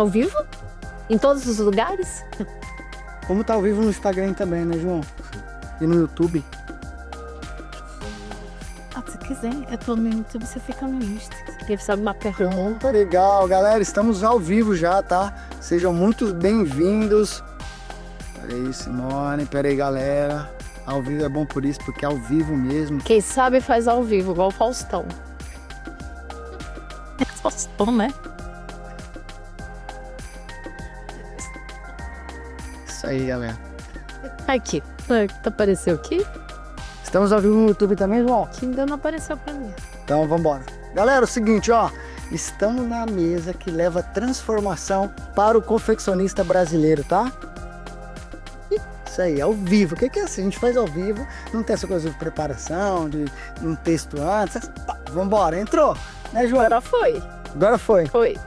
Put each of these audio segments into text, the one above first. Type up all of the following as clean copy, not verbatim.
ao vivo? Em todos os lugares? Como tá ao vivo no Instagram também, né, João? E no YouTube. Se quiser, eu tô no YouTube, você fica no Insta. Quem sabe uma pergunta. Muito legal, galera. Estamos ao vivo já, tá? Sejam muito bem-vindos. Peraí, Simone. Peraí, galera. Ao vivo é bom por isso, porque é ao vivo mesmo. Quem sabe faz ao vivo, igual o Faustão. É Faustão, né? Isso aí, galera. Aqui. Apareceu aqui? Estamos ao vivo no YouTube também, João? Que ainda não apareceu pra mim. Então, vambora. Galera, é o seguinte, ó. Estamos na mesa que leva transformação para o confeccionista brasileiro, tá? Isso aí, ao vivo. O que é assim? A gente faz ao vivo, não tem essa coisa de preparação, de um texto antes. Vambora, entrou, né, João? Agora foi. Agora foi. Foi.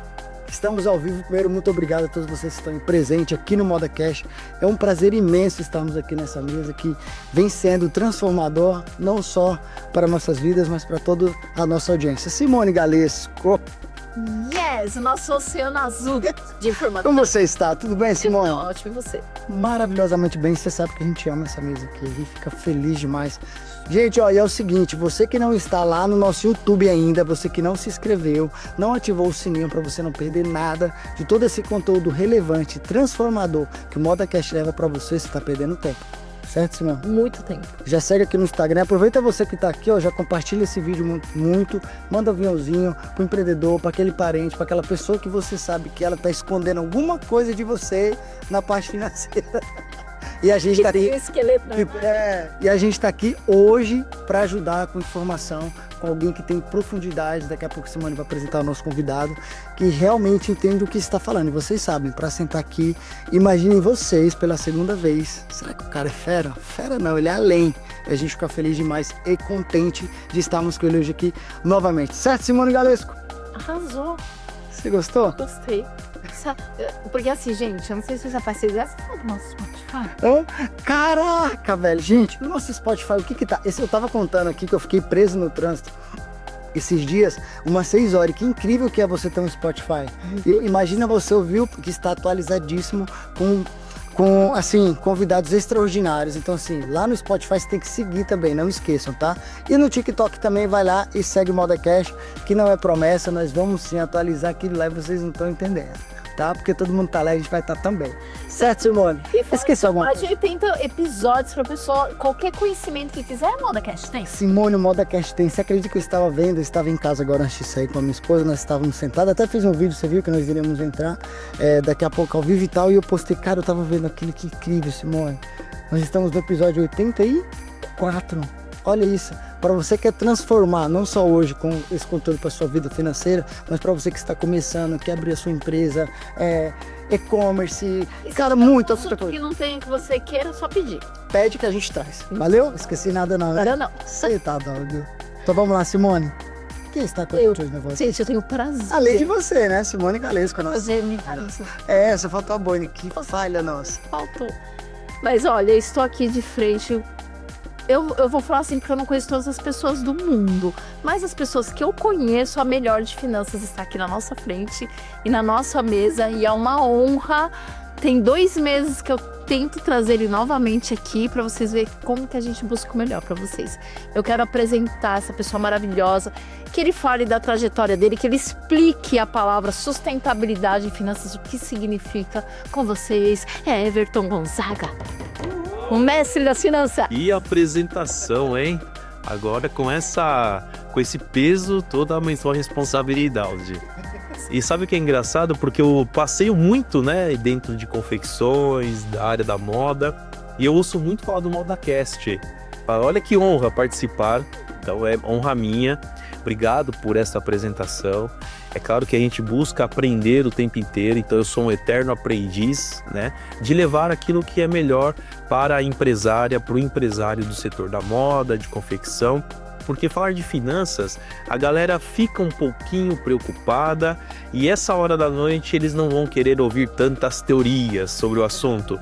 Estamos ao vivo. Primeiro, muito obrigado a todos vocês que estão presentes aqui no ModaCast. É um prazer imenso estarmos aqui nessa mesa que vem sendo transformador, não só para nossas vidas, mas para toda a nossa audiência. Simone Galesco. Yes, o nosso oceano azul de informação. Como você está? Tudo bem, Simone? Ótimo, e você? Maravilhosamente bem. Você sabe que a gente ama essa mesa aqui. A gente fica feliz demais. Gente, ó, e é o seguinte, você que não está lá no nosso YouTube ainda, você que não se inscreveu, não ativou o sininho para você não perder nada de todo esse conteúdo relevante, transformador que o ModaCast leva para você está perdendo tempo. Certo, Simone? Muito tempo. Já segue aqui no Instagram, aproveita você que está aqui, ó, já compartilha esse vídeo muito, manda um aviãozinho pro empreendedor, para aquele parente, para aquela pessoa que você sabe que ela está escondendo alguma coisa de você na parte financeira. E a gente está aqui, e a gente tá aqui hoje para ajudar com informação, com alguém que tem profundidade. Daqui a pouco a Simone vai apresentar o nosso convidado, que realmente entende o que está falando. E vocês sabem, para sentar aqui, imaginem vocês pela segunda vez. Será que o cara é fera? Fera não, ele é além. E a gente fica feliz demais e contente de estarmos com ele hoje aqui novamente. Certo, Simone Galesco? Arrasou. Você gostou? Gostei. Porque assim, gente, eu não sei se vocês apareceram do nosso Spotify. Caraca, velho. Gente, o nosso Spotify, o que tá? Eu tava contando aqui que eu fiquei preso no trânsito esses dias, umas 6 horas. Que incrível que é você ter um Spotify. E imagina você ouvir que está atualizadíssimo com assim, convidados extraordinários. Então assim, lá no Spotify você tem que seguir também, não esqueçam, tá? E no TikTok também vai lá e segue o ModaCast, que não é promessa, nós vamos sim atualizar aquilo lá e vocês não estão entendendo, tá? Porque todo mundo tá lá e a gente vai estar também. Certo, Simone? Esqueci alguma coisa? Mais de 80 episódios pra pessoa, qualquer conhecimento que quiser, ModaCast tem. Simone, o ModaCast tem. Você acredita que eu estava vendo? Eu estava em casa agora antes de sair com a minha esposa, nós estávamos sentados, até fiz um vídeo, você viu que nós iríamos entrar daqui a pouco ao vivo e tal, e eu postei, cara, eu tava vendo aquilo, que incrível, Simone. Nós estamos no episódio 84. Olha isso. Para você que quer transformar, não só hoje com esse conteúdo para sua vida financeira, mas para você que está começando, quer abrir a sua empresa, e-commerce, cara, muita coisa. Que não tem que você queira, só pedir. Pede que a gente traz. Valeu? Esqueci nada não. Agora não. Você tá doido. Então vamos lá, Simone. Quem está com os negócios? Gente, eu tenho prazer. Além de você, né? Simone Galesco. Prazer, me você faltou a Bonnie. Que falha nossa. Faltou. Mas olha, eu estou aqui de frente. Eu vou falar assim porque eu não conheço todas as pessoas do mundo, mas as pessoas que eu conheço, a melhor de finanças está aqui na nossa frente e na nossa mesa, e é uma honra. Tem 2 meses que eu tento trazer ele novamente aqui para vocês verem como que a gente busca o melhor para vocês. Eu quero apresentar essa pessoa maravilhosa, que ele fale da trajetória dele, que ele explique a palavra sustentabilidade e finanças, o que significa com vocês. É Everton Gonzaga. O mestre da finança. E apresentação, hein? Agora com esse peso, toda a sua responsabilidade. E sabe o que é engraçado? Porque eu passeio muito, né, dentro de confecções, da área da moda, e eu ouço muito falar do ModaCast. Olha que honra participar, então é honra minha. Obrigado por essa apresentação. É claro que a gente busca aprender o tempo inteiro, então eu sou um eterno aprendiz, né, de levar aquilo que é melhor para a empresária, para o empresário do setor da moda, de confecção, porque falar de finanças, a galera fica um pouquinho preocupada e essa hora da noite eles não vão querer ouvir tantas teorias sobre o assunto.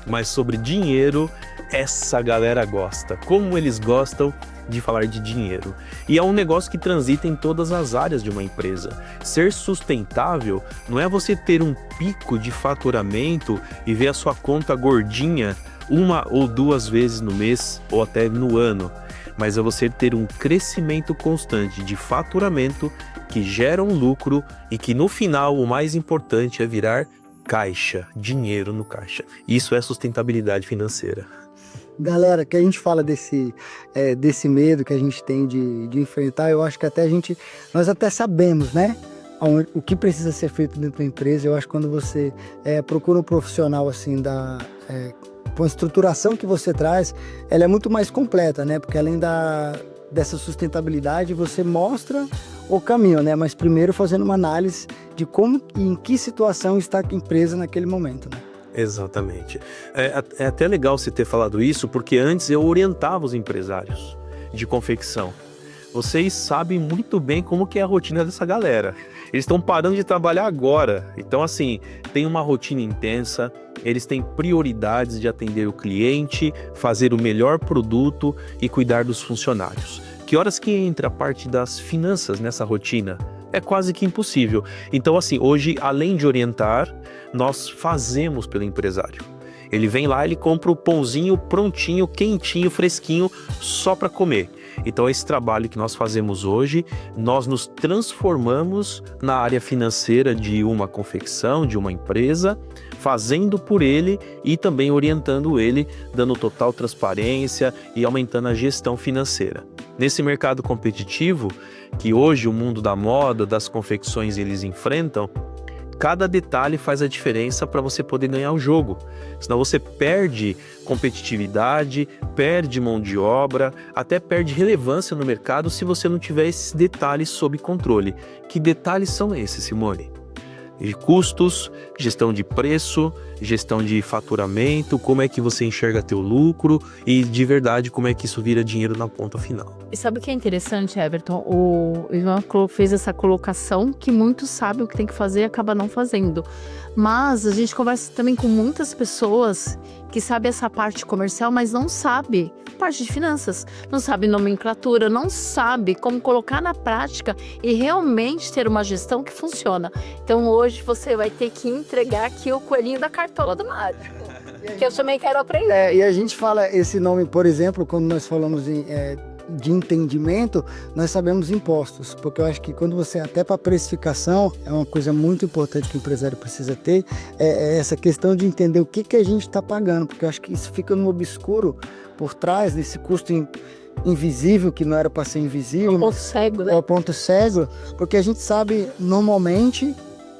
mas sobre dinheiro, essa galera gosta. Como eles gostam de falar de dinheiro. E é um negócio que transita em todas as áreas de uma empresa. Ser sustentável não é você ter um pico de faturamento e ver a sua conta gordinha 1 ou 2 vezes no mês ou até no ano, mas é você ter um crescimento constante de faturamento que gera um lucro e que no final o mais importante é virar caixa, dinheiro no caixa. Isso é sustentabilidade financeira. Galera, que a gente fala desse medo que a gente tem de enfrentar, eu acho que nós até sabemos, né? O que precisa ser feito dentro da empresa. Eu acho que quando você procura um profissional assim, com a estruturação que você traz, ela é muito mais completa, né? Porque além dessa sustentabilidade, você mostra o caminho, né? Mas primeiro fazendo uma análise de como e em que situação está a empresa naquele momento, né? Exatamente. É até legal você ter falado isso, porque antes eu orientava os empresários de confecção. Vocês sabem muito bem como que é a rotina dessa galera. Eles estão parando de trabalhar agora. Então, assim, tem uma rotina intensa, eles têm prioridades de atender o cliente, fazer o melhor produto e cuidar dos funcionários. Que horas que entra a parte das finanças nessa rotina? É quase que impossível. Então, assim, hoje, além de orientar, nós fazemos pelo empresário. Ele vem lá, ele compra o pãozinho prontinho, quentinho, fresquinho, só para comer. Então, esse trabalho que nós fazemos hoje, nós nos transformamos na área financeira de uma confecção, de uma empresa, fazendo por ele e também orientando ele, dando total transparência e aumentando a gestão financeira. Nesse mercado competitivo, que hoje o mundo da moda, das confecções eles enfrentam, cada detalhe faz a diferença para você poder ganhar o jogo. Senão você perde competitividade, perde mão de obra, até perde relevância no mercado se você não tiver esses detalhes sob controle. Que detalhes são esses, Simone? De custos, gestão de preço, gestão de faturamento, como é que você enxerga teu lucro e de verdade como é que isso vira dinheiro na ponta final. E sabe o que é interessante, Everton? O Ivan fez essa colocação que muitos sabem o que tem que fazer e acaba não fazendo. Mas a gente conversa também com muitas pessoas que sabem essa parte comercial, mas não sabe parte de finanças, não sabe nomenclatura, não sabe como colocar na prática e realmente ter uma gestão que funciona. Então hoje você vai ter que entregar aqui o coelhinho da cartola do Mário, que eu também quero aprender. E a gente fala esse nome, por exemplo, quando nós falamos de entendimento, nós sabemos impostos, porque eu acho que quando você, até para precificação, é uma coisa muito importante que o empresário precisa ter, é essa questão de entender o que a gente está pagando, porque eu acho que isso fica no obscuro por trás desse custo invisível, que não era para ser invisível. É o ponto cego, né? É o ponto cego, porque a gente sabe normalmente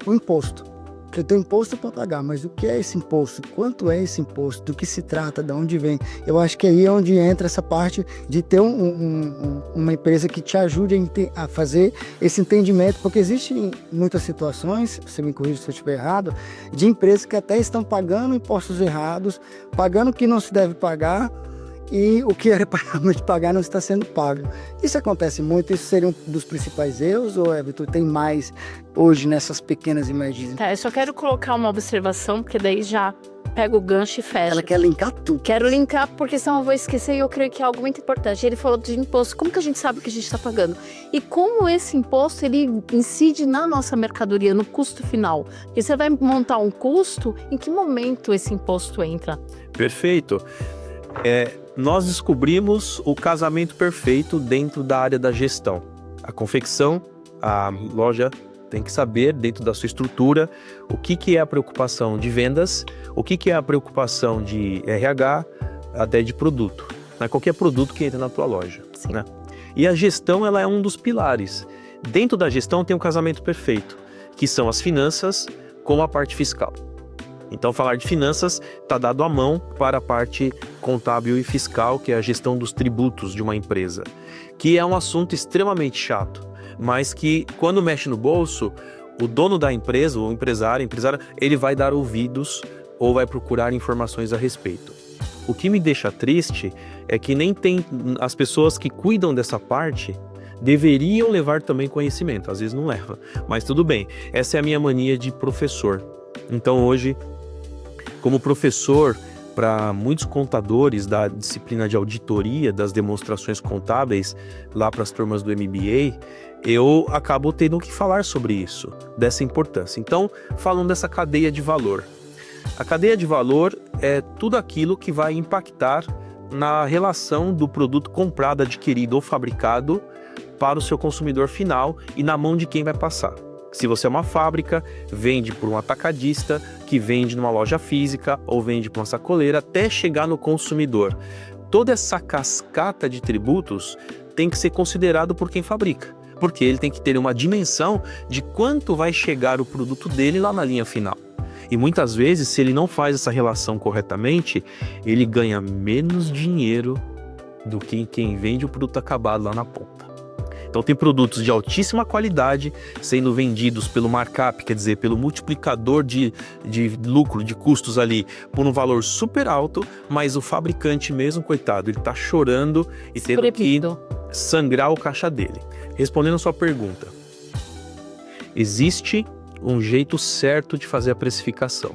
o imposto. Você tem um imposto para pagar, mas o que é esse imposto? Quanto é esse imposto? Do que se trata? De onde vem? Eu acho que aí é onde entra essa parte de ter uma empresa que te ajude a fazer esse entendimento, porque existem muitas situações, você me corrija se eu estiver errado, de empresas que até estão pagando impostos errados, pagando o que não se deve pagar, e o que era para realmente pagar não está sendo pago. Isso acontece muito, isso seria um dos principais erros, ou Everton, tem mais hoje nessas pequenas e médias? Tá, eu só quero colocar uma observação, porque daí já pega o gancho e fecha. Ela quer linkar tudo. Quero linkar, porque senão eu vou esquecer e eu creio que é algo muito importante. Ele falou de imposto, como que a gente sabe o que a gente está pagando? E como esse imposto, ele incide na nossa mercadoria, no custo final? Porque você vai montar um custo, em que momento esse imposto entra? Perfeito. Nós descobrimos o casamento perfeito dentro da área da gestão. A confecção, a loja tem que saber, dentro da sua estrutura, o que é a preocupação de vendas, o que é a preocupação de RH, até de produto. Né? Qualquer produto que entra na tua loja. Né? E a gestão, ela é um dos pilares. Dentro da gestão tem um casamento perfeito, que são as finanças com a parte fiscal. Então, falar de finanças está dado à mão para a parte contábil e fiscal, que é a gestão dos tributos de uma empresa, que é um assunto extremamente chato, mas que, quando mexe no bolso, o dono da empresa, o empresário, ele vai dar ouvidos ou vai procurar informações a respeito. O que me deixa triste é que nem tem as pessoas que cuidam dessa parte deveriam levar também conhecimento, às vezes não leva, mas tudo bem, essa é a minha mania de professor. Então hoje, como professor, para muitos contadores da disciplina de auditoria das demonstrações contábeis, lá para as turmas do MBA, eu acabo tendo que falar sobre isso, dessa importância. Então, falando dessa cadeia de valor. A cadeia de valor é tudo aquilo que vai impactar na relação do produto comprado, adquirido ou fabricado para o seu consumidor final e na mão de quem vai passar. Se você é uma fábrica, vende por um atacadista, que vende numa loja física ou vende para uma sacoleira, até chegar no consumidor. Toda essa cascata de tributos tem que ser considerado por quem fabrica, porque ele tem que ter uma dimensão de quanto vai chegar o produto dele lá na linha final. E muitas vezes, se ele não faz essa relação corretamente, ele ganha menos dinheiro do que quem vende o produto acabado lá na ponta. Então tem produtos de altíssima qualidade sendo vendidos pelo markup, quer dizer, pelo multiplicador de lucro, de custos ali, por um valor super alto, mas o fabricante mesmo, coitado, ele está chorando e tendo que sangrar o caixa dele. Respondendo a sua pergunta, existe um jeito certo de fazer a precificação.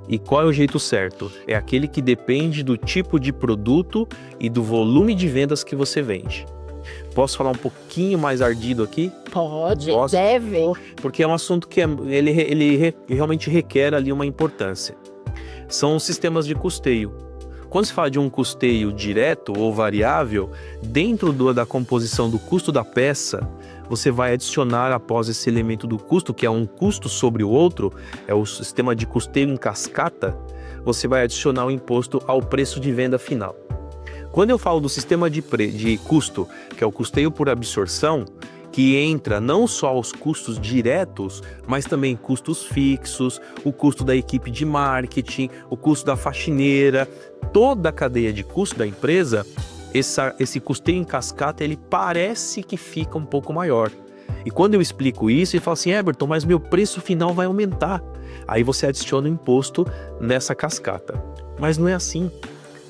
E qual é o jeito certo? É aquele que depende do tipo de produto e do volume de vendas que você vende. Posso falar um pouquinho mais ardido aqui? Pode, deve. Porque é um assunto que ele realmente requer ali uma importância. São os sistemas de custeio. Quando se fala de um custeio direto ou variável, dentro da composição do custo da peça, você vai adicionar após esse elemento do custo, que é um custo sobre o outro, é o sistema de custeio em cascata, você vai adicionar o imposto ao preço de venda final. Quando eu falo do sistema de custo, que é o custeio por absorção, que entra não só os custos diretos, mas também custos fixos, o custo da equipe de marketing, o custo da faxineira, toda a cadeia de custo da empresa, esse custeio em cascata, ele parece que fica um pouco maior. E quando eu explico isso, ele fala assim, Eberton, mas meu preço final vai aumentar. Aí você adiciona o imposto nessa cascata. Mas não é assim.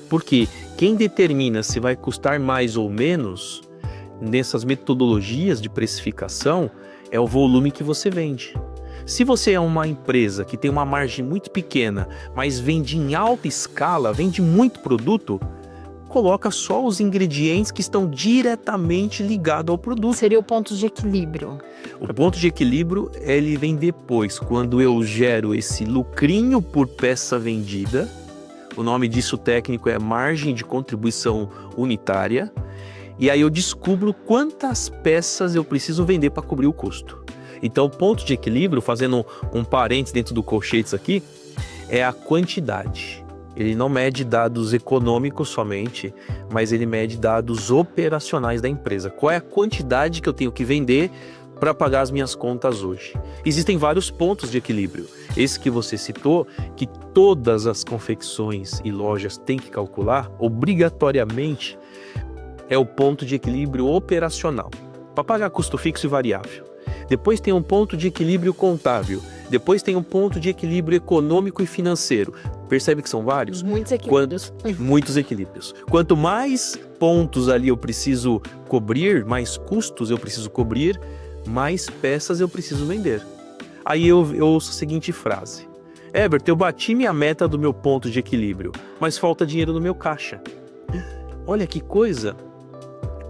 Porque quem determina se vai custar mais ou menos nessas metodologias de precificação é o volume que você vende. Se você é uma empresa que tem uma margem muito pequena, mas vende em alta escala, vende muito produto, coloca só os ingredientes que estão diretamente ligados ao produto. Seria o ponto de equilíbrio. O ponto de equilíbrio, ele vem depois, quando eu gero esse lucrinho por peça vendida. O nome disso técnico é margem de contribuição unitária. E aí eu descubro quantas peças eu preciso vender para cobrir o custo. Então, o ponto de equilíbrio, fazendo um parênteses dentro do colchetes aqui, é a quantidade. Ele não mede dados econômicos somente, mas ele mede dados operacionais da empresa. Qual é a quantidade que eu tenho que vender para pagar as minhas contas hoje? Existem vários pontos de equilíbrio. Esse que você citou, que todas as confecções e lojas têm que calcular, obrigatoriamente, é o ponto de equilíbrio operacional, para pagar custo fixo e variável. Depois tem um ponto de equilíbrio contábil. Depois tem um ponto de equilíbrio econômico e financeiro. Percebe que são vários? Muitos equilíbrios. Muitos equilíbrios. Quanto mais pontos ali eu preciso cobrir, mais custos eu preciso cobrir, mais peças eu preciso vender. Aí eu ouço a seguinte frase. Ebert, eu bati minha meta do meu ponto de equilíbrio, mas falta dinheiro no meu caixa. Olha que coisa!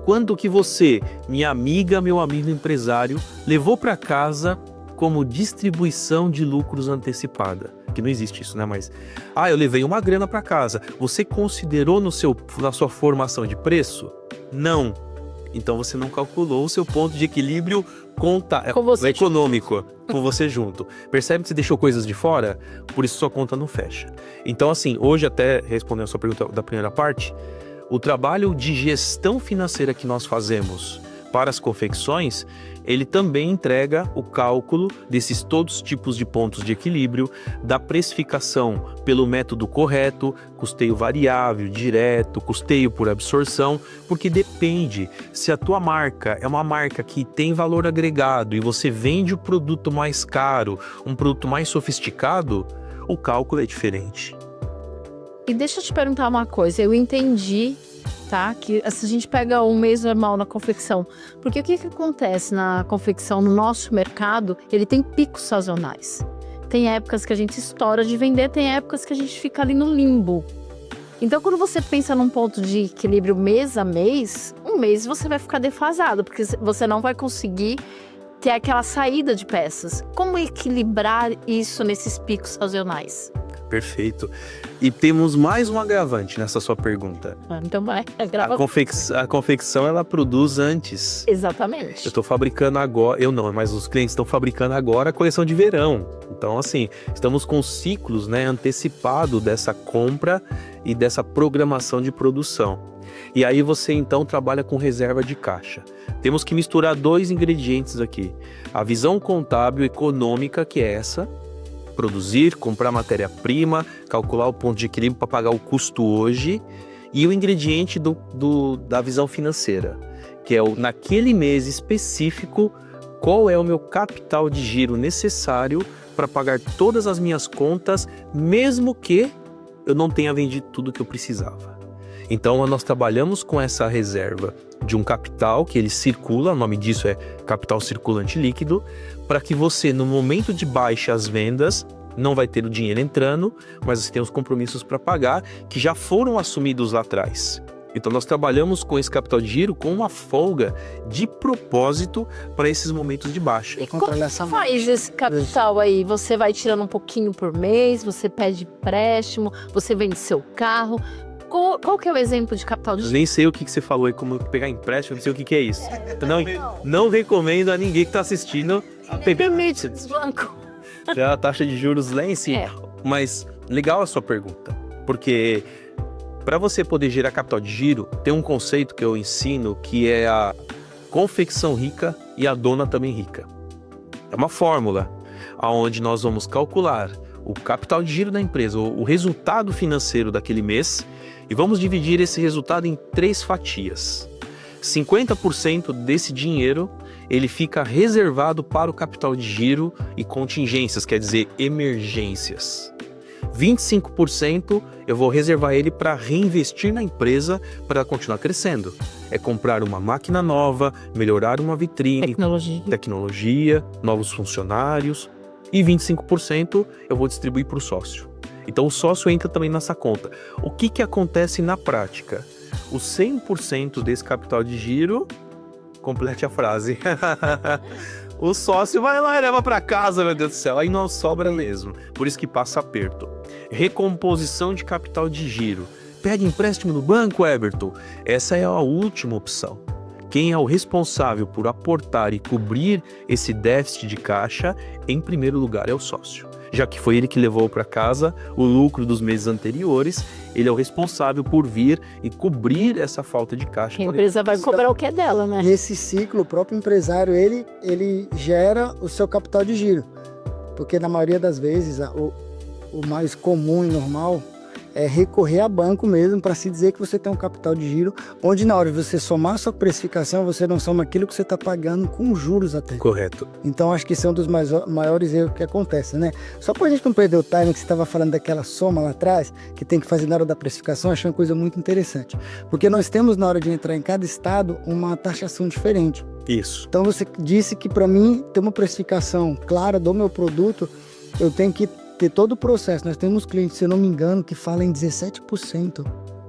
Quando que você, minha amiga, meu amigo empresário, levou para casa como distribuição de lucros antecipada? Que não existe isso, né? Mas, eu levei uma grana para casa. Você considerou na sua formação de preço? Não. Então você não calculou o seu ponto de equilíbrio econômico com você junto. Percebe que você deixou coisas de fora? Por isso sua conta não fecha. Então, assim, hoje, até respondendo a sua pergunta da primeira parte, o trabalho de gestão financeira que nós fazemos para as confecções, ele também entrega o cálculo desses todos os tipos de pontos de equilíbrio, da precificação pelo método correto, custeio variável, direto, custeio por absorção, porque depende se a tua marca é uma marca que tem valor agregado e você vende o produto mais caro, um produto mais sofisticado, o cálculo é diferente. E deixa eu te perguntar uma coisa, eu entendi, tá? Que se a gente pega um mês normal na confecção, porque o que acontece na confecção, no nosso mercado, ele tem picos sazonais. Tem épocas que a gente estoura de vender, tem épocas que a gente fica ali no limbo. Então, quando você pensa num ponto de equilíbrio mês a mês, um mês você vai ficar defasado, porque você não vai conseguir ter aquela saída de peças. Como equilibrar isso nesses picos sazonais? Perfeito. E temos mais um agravante nessa sua pergunta. Então vai, grava. A confecção, ela produz antes. Exatamente. Eu estou fabricando agora, eu não, mas os clientes estão fabricando agora a coleção de verão. Então, assim, estamos com ciclos, né, antecipado dessa compra e dessa programação de produção. E aí você, então, trabalha com reserva de caixa. Temos que misturar 2 ingredientes aqui. A visão contábil econômica, que é essa, produzir, comprar matéria-prima, calcular o ponto de equilíbrio para pagar o custo hoje, e o ingrediente da visão financeira, que é naquele mês específico, qual é o meu capital de giro necessário para pagar todas as minhas contas, mesmo que eu não tenha vendido tudo que eu precisava. Então, nós trabalhamos com essa reserva de um capital que ele circula, o nome disso é capital circulante líquido, para que você, no momento de baixas vendas, não vai ter o dinheiro entrando, mas você tem os compromissos para pagar que já foram assumidos lá atrás. Então, nós trabalhamos com esse capital de giro com uma folga de propósito para esses momentos de baixa. E como faz esse capital aí? Você vai tirando um pouquinho por mês, você pede empréstimo, você vende seu carro. Qual que é o exemplo de capital de Eu giro? nem sei o que você falou aí, como pegar empréstimo, não sei o que é isso. Não recomendo a ninguém que está assistindo a pegar Banco. a taxa de juros lá em cima. Mas legal a sua pergunta, porque para você poder gerar capital de giro, tem um conceito que eu ensino que é a confecção rica e a dona também rica. É uma fórmula onde nós vamos calcular o capital de giro da empresa, o resultado financeiro daquele mês, e vamos dividir esse resultado em 3 fatias. 50% desse dinheiro ele fica reservado para o capital de giro e contingências, quer dizer, emergências. 25% eu vou reservar ele para reinvestir na empresa para ela continuar crescendo. É comprar uma máquina nova, melhorar uma vitrine, tecnologia, novos funcionários. E 25% eu vou distribuir para o sócio. Então o sócio entra também nessa conta. O que acontece na prática? Os 100% desse capital de giro, complete a frase. O sócio vai lá e leva para casa, meu Deus do céu, aí não sobra mesmo. Por isso que passa aperto. Recomposição de capital de giro. Pede empréstimo no banco, Everton? Essa é a última opção. Quem é o responsável por aportar e cobrir esse déficit de caixa, em primeiro lugar, é o sócio. Já que foi ele que levou para casa o lucro dos meses anteriores, ele é o responsável por vir e cobrir essa falta de caixa. A empresa vai cobrar o que é dela, né? Nesse ciclo, o próprio empresário, ele gera o seu capital de giro. Porque na maioria das vezes, o mais comum e normal é recorrer a banco mesmo para se dizer que você tem um capital de giro, onde na hora de você somar a sua precificação, você não soma aquilo que você está pagando com juros até. Correto. Então acho que esse é um dos maiores erros que acontece, né? Só para a gente não perder o timing que você estava falando daquela soma lá atrás, que tem que fazer na hora da precificação, achei uma coisa muito interessante. Porque nós temos na hora de entrar em cada estado uma taxação diferente. Isso. Então você disse que para mim ter uma precificação clara do meu produto, eu tenho que ter todo o processo. Nós temos clientes, se eu não me engano, que falam em 17%,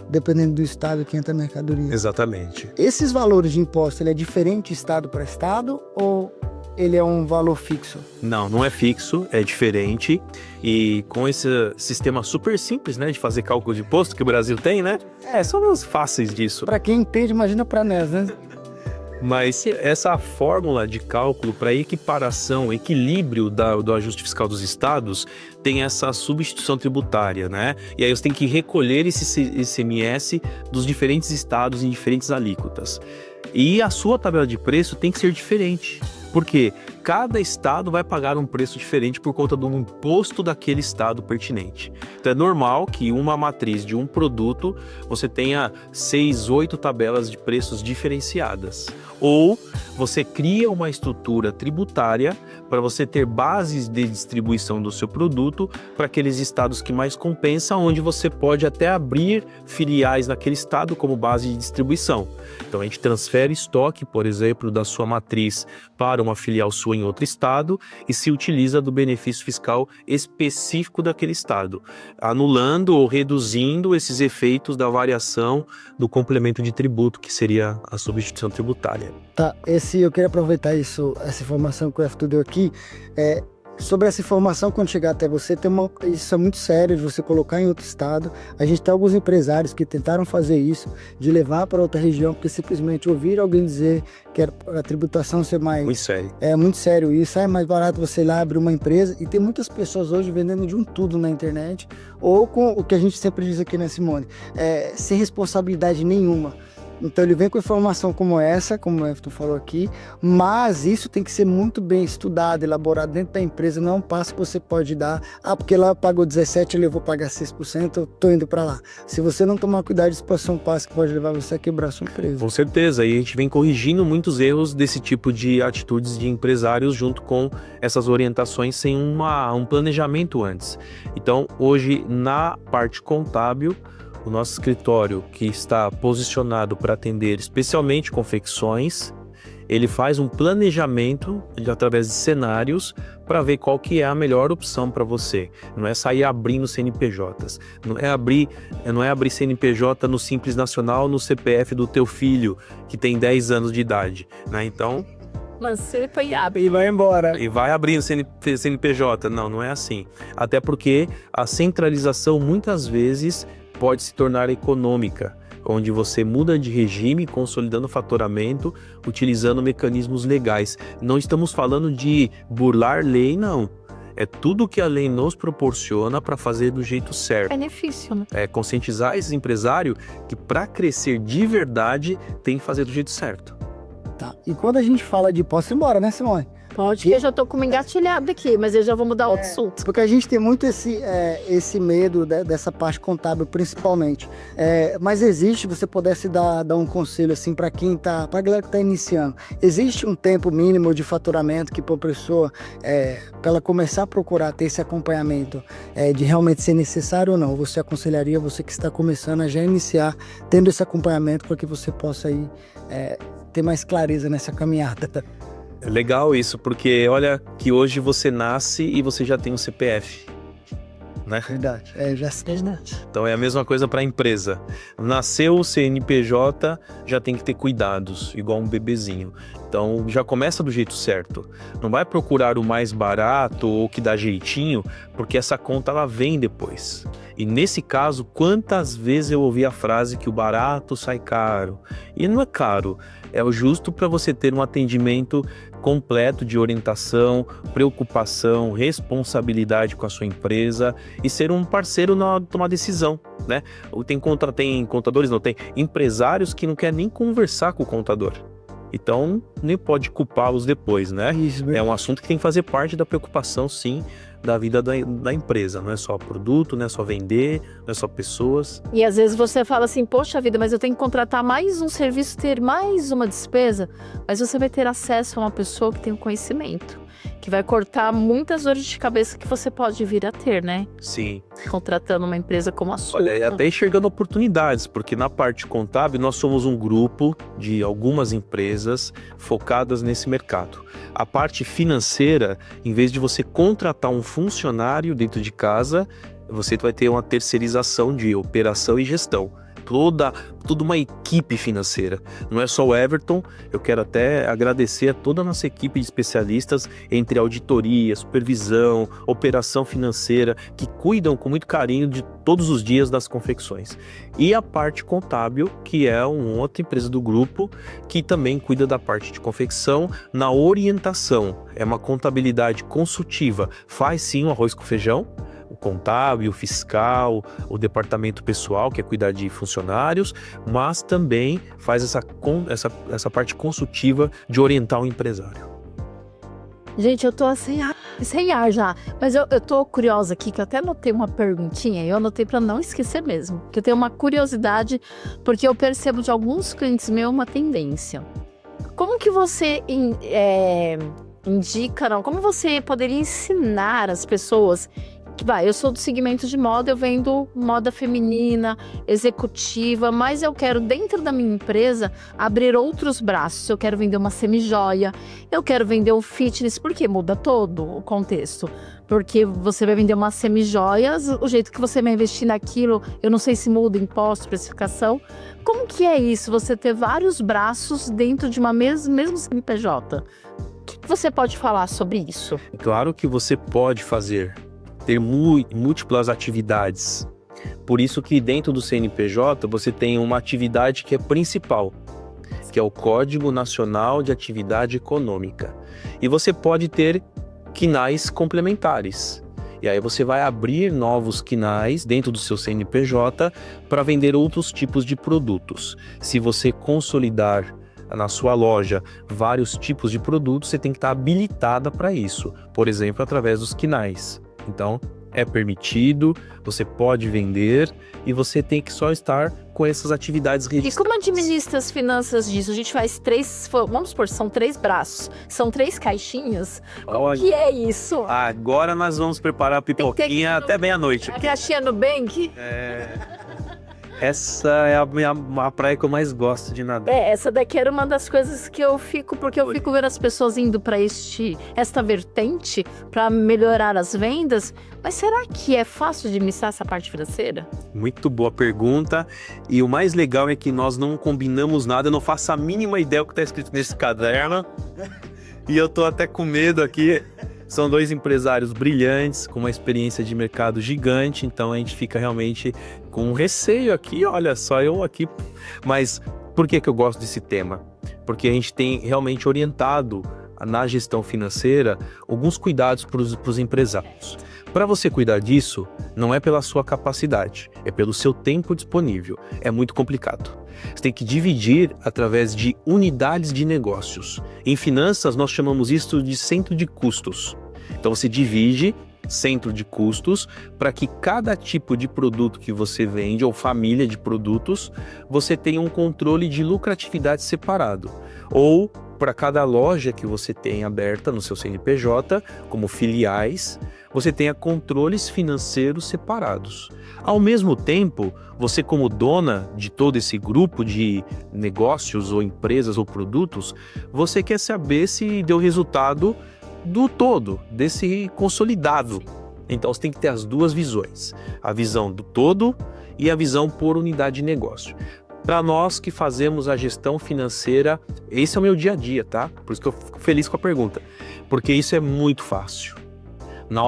dependendo do estado que entra a mercadoria. Exatamente. Esses valores de imposto, ele é diferente estado para estado ou ele é um valor fixo? Não é fixo, é diferente. E com esse sistema super simples, né, de fazer cálculo de imposto que o Brasil tem, né? São os fáceis disso. Para quem entende, imagina para nós, né? Mas essa fórmula de cálculo para equiparação, equilíbrio do ajuste fiscal dos estados, tem essa substituição tributária, né? E aí você tem que recolher esse ICMS dos diferentes estados em diferentes alíquotas. E a sua tabela de preço tem que ser diferente. Porque cada estado vai pagar um preço diferente por conta do imposto daquele estado pertinente. Então é normal que uma matriz de um produto você tenha 6, 8 tabelas de preços diferenciadas. Ou você cria uma estrutura tributária para você ter bases de distribuição do seu produto para aqueles estados que mais compensam, onde você pode até abrir filiais naquele estado como base de distribuição. Então a gente transfere estoque, por exemplo, da sua matriz para uma filial sua atua em outro estado e se utiliza do benefício fiscal específico daquele estado, anulando ou reduzindo esses efeitos da variação do complemento de tributo, que seria a substituição tributária. Tá, eu queria aproveitar essa informação que o Everton deu aqui, sobre essa informação, quando chegar até você, isso é muito sério de você colocar em outro estado. A gente tem alguns empresários que tentaram fazer isso, de levar para outra região, porque simplesmente ouvir alguém dizer que a tributação ser mais... Muito sério. É muito sério isso, é mais barato você ir lá abrir uma empresa, e tem muitas pessoas hoje vendendo de um tudo na internet, ou com o que a gente sempre diz aqui, né, Simone? Sem responsabilidade nenhuma. Então ele vem com informação como essa, como o Everton falou aqui, mas isso tem que ser muito bem estudado, elaborado dentro da empresa, não é um passo que você pode dar, porque lá pagou 17%, eu vou pagar 6%, eu tô indo para lá. Se você não tomar cuidado, isso pode ser um passo que pode levar você a quebrar a sua empresa. Com certeza, e a gente vem corrigindo muitos erros desse tipo de atitudes de empresários junto com essas orientações sem um planejamento antes. Então, hoje, na parte contábil, o nosso escritório, que está posicionado para atender especialmente confecções, ele faz um planejamento através de cenários para ver qual que é a melhor opção para você. Não é sair abrindo CNPJs, não é abrir CNPJ no Simples Nacional, no CPF do teu filho, que tem 10 anos de idade, né? Então... Mas você abre E vai embora. E vai abrindo CNPJ. Não é assim. Até porque a centralização muitas vezes pode se tornar econômica, onde você muda de regime, consolidando o faturamento, utilizando mecanismos legais. Não estamos falando de burlar lei, não. É tudo que a lei nos proporciona para fazer do jeito certo. benefício, né? É conscientizar esse empresário que para crescer de verdade tem que fazer do jeito certo. Tá. E quando a gente fala de posse, embora, né, Simone? Pode, que eu já tô com uma engatilhada aqui, mas eu já vou mudar outro assunto. Porque a gente tem muito esse medo dessa parte contábil, principalmente. Mas existe, você pudesse dar um conselho assim para quem tá, pra galera que tá iniciando. Existe um tempo mínimo de faturamento que para a pessoa, para ela começar a procurar ter esse acompanhamento, de realmente ser necessário ou não? Você aconselharia você que está começando a já iniciar tendo esse acompanhamento para que você possa aí ter mais clareza nessa caminhada? É legal isso, porque olha que hoje você nasce e você já tem um CPF, né? Verdade, já sei. Então é a mesma coisa para a empresa. Nasceu o CNPJ, já tem que ter cuidados, igual um bebezinho. Então já começa do jeito certo. Não vai procurar o mais barato ou que dá jeitinho, porque essa conta ela vem depois. E nesse caso, quantas vezes eu ouvi a frase que o barato sai caro? E não é caro, é o justo para você ter um atendimento completo de orientação, preocupação, responsabilidade com a sua empresa e ser um parceiro na tomar decisão, né? Tem contadores, não tem empresários que não querem nem conversar com o contador. Então, nem pode culpá-los depois, né? Isso, é um assunto que tem que fazer parte da preocupação, sim, da vida da empresa. Não é só produto, não é só vender, não é só pessoas. E às vezes você fala assim, poxa vida, mas eu tenho que contratar mais um serviço, ter mais uma despesa. Mas você vai ter acesso a uma pessoa que tem o conhecimento, que vai cortar muitas dores de cabeça que você pode vir a ter, né? Sim. Contratando uma empresa como a sua. Olha, e até enxergando oportunidades, porque na parte contábil nós somos um grupo de algumas empresas focadas nesse mercado. A parte financeira, em vez de você contratar um funcionário dentro de casa, você vai ter uma terceirização de operação e gestão. Toda uma equipe financeira. Não é só o Everton, eu quero até agradecer a toda a nossa equipe de especialistas entre auditoria, supervisão, operação financeira, que cuidam com muito carinho de todos os dias das confecções. E a parte contábil, que é uma outra empresa do grupo, que também cuida da parte de confecção na orientação. É uma contabilidade consultiva. Faz sim o arroz com feijão, o contábil, o fiscal, o departamento pessoal, que é cuidar de funcionários, mas também faz essa parte consultiva de orientar o empresário. Gente, eu tô sem ar já, mas eu tô curiosa aqui, que eu até anotei uma perguntinha, e eu anotei pra não esquecer mesmo, que eu tenho uma curiosidade, porque eu percebo de alguns clientes meus uma tendência. Como que você como você poderia ensinar as pessoas eu sou do segmento de moda, eu vendo moda feminina, executiva, mas eu quero, dentro da minha empresa, abrir outros braços. Eu quero vender uma semijoia, eu quero vender um fitness, porque muda todo o contexto. Porque você vai vender uma semijoia, o jeito que você vai investir naquilo, eu não sei se muda imposto, precificação. Como que é isso, você ter vários braços dentro de uma mesmo CNPJ? O que você pode falar sobre isso? Claro que você pode ter múltiplas atividades. Por isso que dentro do CNPJ você tem uma atividade que é principal, que é o Código Nacional de Atividade Econômica. E você pode ter quinais complementares. E aí você vai abrir novos quinais dentro do seu CNPJ para vender outros tipos de produtos. Se você consolidar na sua loja vários tipos de produtos, você tem que estar habilitada para isso. Por exemplo, através dos quinais. Então, é permitido, você pode vender e você tem que só estar com essas atividades E registradas. como administra as finanças disso? A gente faz 3, vamos supor, são 3 braços, são 3 caixinhas. O que é isso? Agora nós vamos preparar a pipoquinha até meia-noite. A caixinha Nubank? Essa é a praia que eu mais gosto de nadar. Essa daqui era uma das coisas que eu fico, porque eu fico vendo as pessoas indo para esta vertente para melhorar as vendas. Mas será que é fácil de administrar essa parte financeira? Muito boa pergunta. E o mais legal é que nós não combinamos nada, eu não faço a mínima ideia do que está escrito nesse caderno. E eu tô até com medo aqui. São 2 empresários brilhantes, com uma experiência de mercado gigante, então a gente fica realmente com um receio aqui, olha só, eu aqui. Mas por que eu gosto desse tema? Porque a gente tem realmente orientado na gestão financeira alguns cuidados para os empresários. Para você cuidar disso, não é pela sua capacidade, é pelo seu tempo disponível. É muito complicado. Você tem que dividir através de unidades de negócios. Em finanças, nós chamamos isso de centro de custos. Então, você divide centro de custos para que cada tipo de produto que você vende, ou família de produtos, você tenha um controle de lucratividade separado. Ou para cada loja que você tem aberta no seu CNPJ, como filiais, você tenha controles financeiros separados. Ao mesmo tempo, você como dona de todo esse grupo de negócios ou empresas ou produtos, você quer saber se deu resultado do todo, desse consolidado. Então você tem que ter as duas visões, a visão do todo e a visão por unidade de negócio. Para nós que fazemos a gestão financeira, esse é o meu dia a dia, tá? Por isso que eu fico feliz com a pergunta, porque isso é muito fácil. Na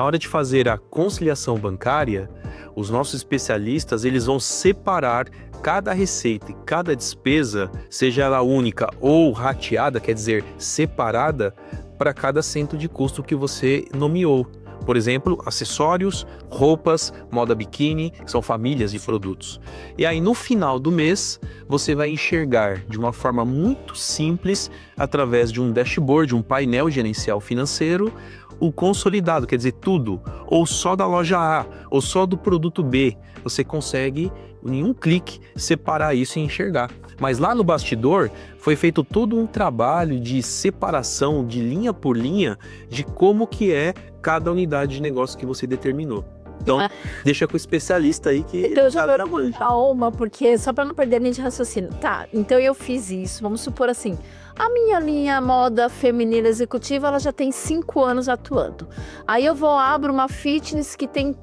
hora de fazer a conciliação bancária, os nossos especialistas eles vão separar cada receita e cada despesa, seja ela única ou rateada, quer dizer, separada, para cada centro de custo que você nomeou. Por exemplo, acessórios, roupas, moda biquíni, que são famílias de produtos. E aí, no final do mês, você vai enxergar de uma forma muito simples, através de um dashboard, um painel gerencial financeiro, o consolidado, quer dizer, tudo, ou só da loja A, ou só do produto B. Você consegue, em um clique, separar isso e enxergar. Mas lá no bastidor, foi feito todo um trabalho de separação, de linha por linha, de como que é cada unidade de negócio que você determinou. Então, deixa com o especialista aí que... Então eu já vou dar uma, porque só para não perder a linha de raciocínio. Tá, então eu fiz isso, vamos supor assim, a minha linha moda feminina executiva, ela já tem 5 anos atuando. Aí eu abro uma fitness que tem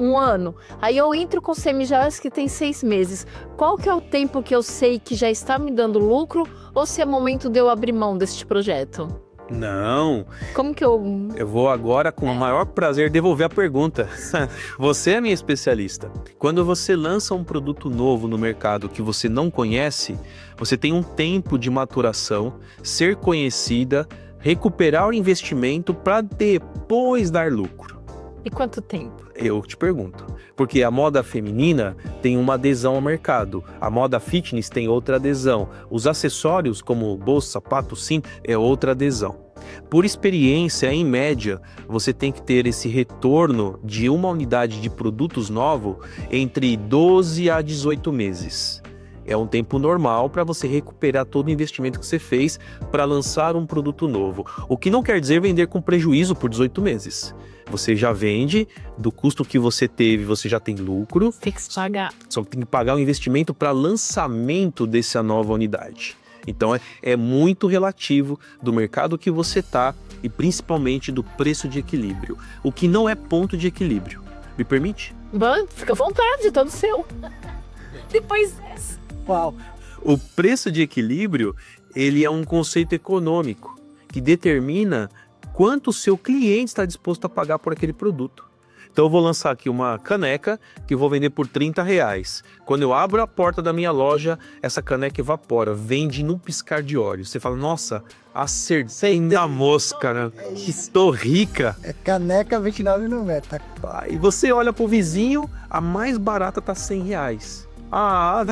1 ano. Aí eu entro com semijoias que tem 6 meses. Qual que é o tempo que eu sei que já está me dando lucro, ou se é momento de eu abrir mão deste projeto? Não. Como que eu... Eu vou agora, com o maior prazer, devolver a pergunta. Você é minha especialista. Quando você lança um produto novo no mercado que você não conhece, você tem um tempo de maturação, ser conhecida, recuperar o investimento para depois dar lucro. E quanto tempo? Eu te pergunto. Porque a moda feminina tem uma adesão ao mercado. A moda fitness tem outra adesão. Os acessórios, como bolsa, sapato, cinto, é outra adesão. Por experiência, em média, você tem que ter esse retorno de uma unidade de produtos novo entre 12 a 18 meses. É um tempo normal para você recuperar todo o investimento que você fez para lançar um produto novo. O que não quer dizer vender com prejuízo por 18 meses. Você já vende, do custo que você teve, você já tem lucro. Tem que pagar. Só tem que pagar o investimento para lançamento dessa nova unidade. Então é muito relativo do mercado que você está e principalmente do preço de equilíbrio. O que não é ponto de equilíbrio. Me permite? Fica à vontade, todo seu. Depois dessa. Uau. O preço de equilíbrio, ele é um conceito econômico que determina quanto o seu cliente está disposto a pagar por aquele produto. Então eu vou lançar aqui uma caneca que eu vou vender por R$30. Quando eu abro a porta da minha loja, essa caneca evapora, vende num piscar de olhos. Você fala, nossa, acertei na mosca, né? Estou rica. É caneca R$29,90. E você olha pro vizinho, a mais barata tá R$100.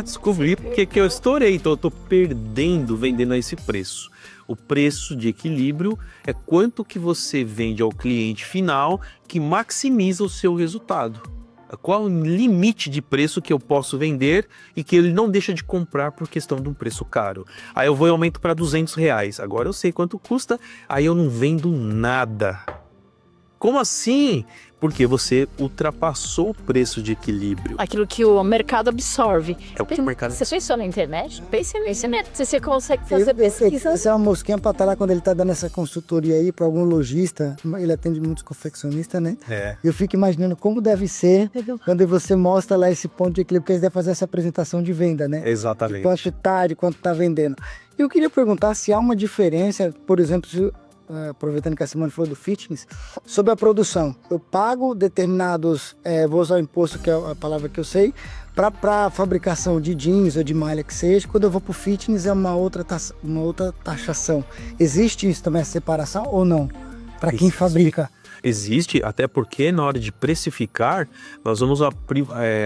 Descobri porque que eu estourei, então eu tô perdendo vendendo a esse preço. O preço de equilíbrio é quanto que você vende ao cliente final que maximiza o seu resultado. Qual o limite de preço que eu posso vender e que ele não deixa de comprar por questão de um preço caro. Aí eu vou e aumento para R$200. Agora eu sei quanto custa, aí eu não vendo nada. Como assim? Porque você ultrapassou o preço de equilíbrio. Aquilo que o mercado absorve. É o que o mercado... Você pensou na internet? Pense nisso. Se você consegue fazer pesquisa. Essa é uma mosquinha pra estar lá quando ele tá dando essa consultoria aí pra algum lojista. Ele atende muitos confeccionistas, né? É. Eu fico imaginando como deve ser quando você mostra lá esse ponto de equilíbrio, porque eles devem fazer essa apresentação de venda, né? Exatamente. Quanto tá, de quanto tá vendendo. Eu queria perguntar se há uma diferença, por exemplo, aproveitando que a Simone falou do fitness, sobre a produção. Eu pago determinados, vou usar o imposto, que é a palavra que eu sei, para fabricação de jeans ou de malha que seja. Quando eu vou para o fitness é uma outra taxação. Existe isso também, essa separação ou não? Para quem fabrica? Existe, até porque na hora de precificar, nós vamos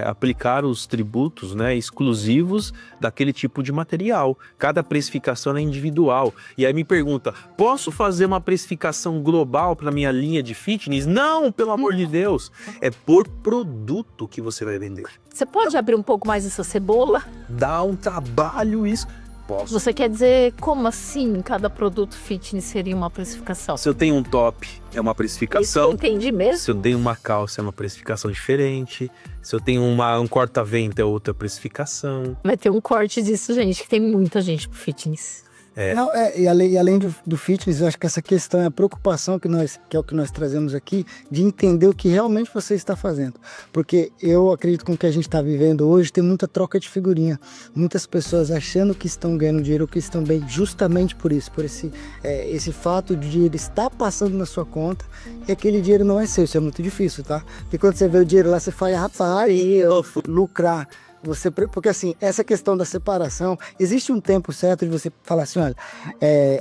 aplicar os tributos, né, exclusivos daquele tipo de material. Cada precificação é individual. E aí me pergunta, posso fazer uma precificação global para minha linha de fitness? Não, pelo amor de Deus. É por produto que você vai vender. Você pode abrir um pouco mais essa cebola? Dá um trabalho isso. Posso. Você quer dizer como assim cada produto fitness seria uma precificação? Se eu tenho um top, é uma Isso precificação. eu entendi mesmo. Se eu tenho uma calça, é uma precificação diferente. Se eu tenho um corta-vento, é outra precificação. Vai ter um corte disso, gente, que tem muita gente pro fitness. Não, e além do fitness, eu acho que essa questão é a preocupação que é o que nós trazemos aqui, de entender o que realmente você está fazendo. Porque eu acredito que com o que a gente está vivendo hoje, tem muita troca de figurinha. Muitas pessoas achando que estão ganhando dinheiro, que estão bem, justamente por isso, por esse fato de dinheiro estar passando na sua conta, e aquele dinheiro não é seu. Isso é muito difícil, tá? Porque quando você vê o dinheiro lá, você fala, rapaz, lucrar. Porque assim, essa questão da separação, existe um tempo certo de você falar assim, olha,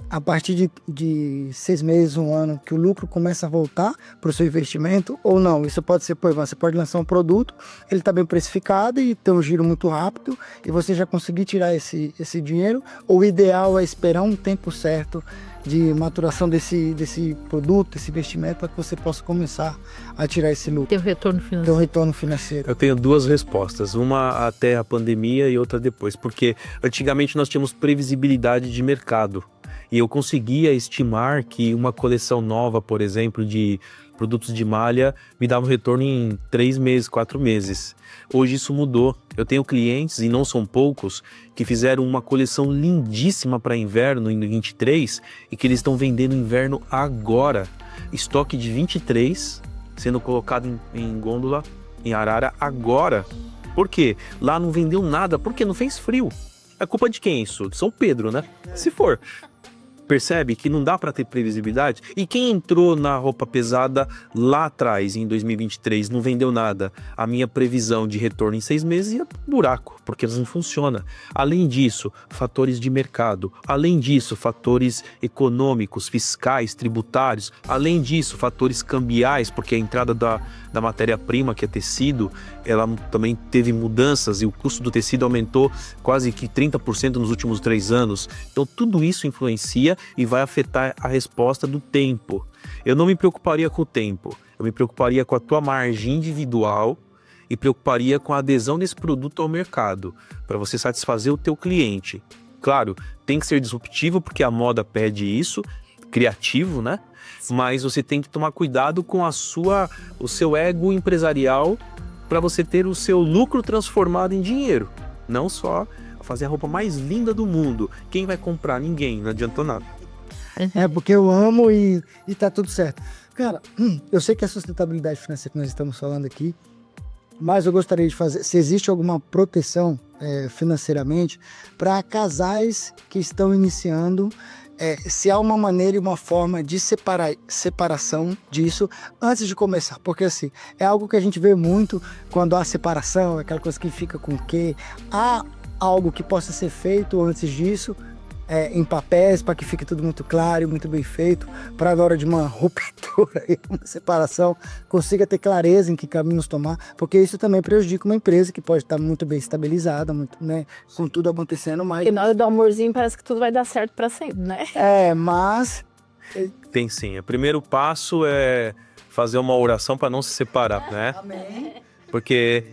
a partir de 6 meses, 1 ano, que o lucro começa a voltar para o seu investimento, ou não. Isso pode ser, você pode lançar um produto, ele está bem precificado e tem um giro muito rápido, e você já conseguir tirar esse dinheiro, ou o ideal é esperar um tempo certo de maturação desse produto, desse investimento, para que você possa começar a tirar esse lucro. Tem um retorno financeiro. Ter um retorno financeiro. Eu tenho 2 respostas, uma até a pandemia e outra depois, porque antigamente nós tínhamos previsibilidade de mercado e eu conseguia estimar que uma coleção nova, por exemplo, de produtos de malha me dava um retorno em 3 meses, 4 meses. Hoje isso mudou. Eu tenho clientes, e não são poucos, que fizeram uma coleção lindíssima para inverno em 23 e que eles estão vendendo inverno agora. Estoque de 23 sendo colocado em gôndola em Arara agora. Por quê? Lá não vendeu nada, porque não fez frio. É culpa de quem isso? De São Pedro, né? Se for. Percebe que não dá para ter previsibilidade? E quem entrou na roupa pesada lá atrás, em 2023, não vendeu nada? A minha previsão de retorno em 6 meses ia pro buraco, porque não funciona. Além disso, fatores de mercado. Além disso, fatores econômicos, fiscais, tributários. Além disso, fatores cambiais, porque a entrada da matéria-prima, que é tecido, ela também teve mudanças e o custo do tecido aumentou quase que 30% nos últimos 3 anos. Então, tudo isso influencia e vai afetar a resposta do tempo. Eu não me preocuparia com o tempo, eu me preocuparia com a tua margem individual e preocuparia com a adesão desse produto ao mercado, para você satisfazer o teu cliente. Claro, tem que ser disruptivo porque a moda pede isso, criativo, né? Mas você tem que tomar cuidado com o seu ego empresarial para você ter o seu lucro transformado em dinheiro. Não só fazer a roupa mais linda do mundo. Quem vai comprar? Ninguém, não adiantou nada. É porque eu amo e tá tudo certo. Cara, eu sei que a sustentabilidade financeira que nós estamos falando aqui, mas eu gostaria de fazer, se existe alguma proteção financeiramente para casais que estão iniciando, se há uma maneira e uma forma de separação disso antes de começar, porque assim, é algo que a gente vê muito quando há separação, aquela coisa que fica com o quê? Há algo que possa ser feito antes disso, em papéis, para que fique tudo muito claro e muito bem feito, para na hora de uma ruptura e uma separação, consiga ter clareza em que caminhos tomar, porque isso também prejudica uma empresa que pode estar muito bem estabilizada, muito, né, com tudo acontecendo, mas... E na hora do amorzinho parece que tudo vai dar certo para sempre, né? Mas... Tem sim. O primeiro passo é fazer uma oração para não se separar, né? Amém. Porque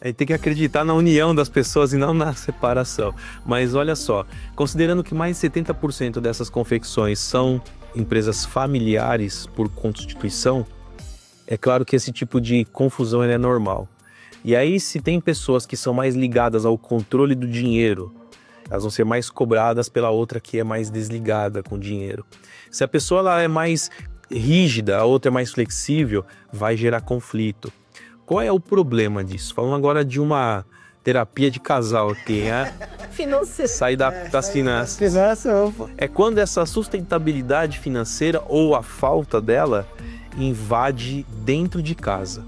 a gente tem que acreditar na união das pessoas e não na separação. Mas olha só, considerando que mais de 70% dessas confecções são empresas familiares por constituição, é claro que esse tipo de confusão é normal. E aí, se tem pessoas que são mais ligadas ao controle do dinheiro, elas vão ser mais cobradas pela outra que é mais desligada com o dinheiro. Se a pessoa ela é mais rígida, a outra é mais flexível, vai gerar conflito. Qual é o problema disso? Falando agora de uma terapia de casal aqui, né? Financeiro. Sair das finanças. Finança, É quando essa sustentabilidade financeira ou a falta dela invade dentro de casa.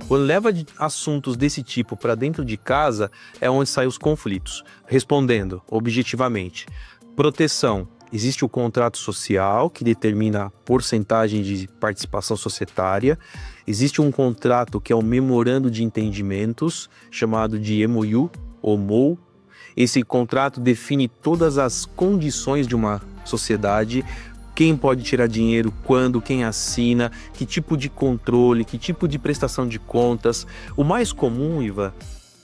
Quando leva assuntos desse tipo para dentro de casa é onde saem os conflitos. Respondendo objetivamente, proteção. Existe o contrato social, que determina a porcentagem de participação societária. Existe um contrato que é o memorando de entendimentos, chamado de MOU ou MOU. Esse contrato define todas as condições de uma sociedade, quem pode tirar dinheiro, quando, quem assina, que tipo de controle, que tipo de prestação de contas. O mais comum, Iva,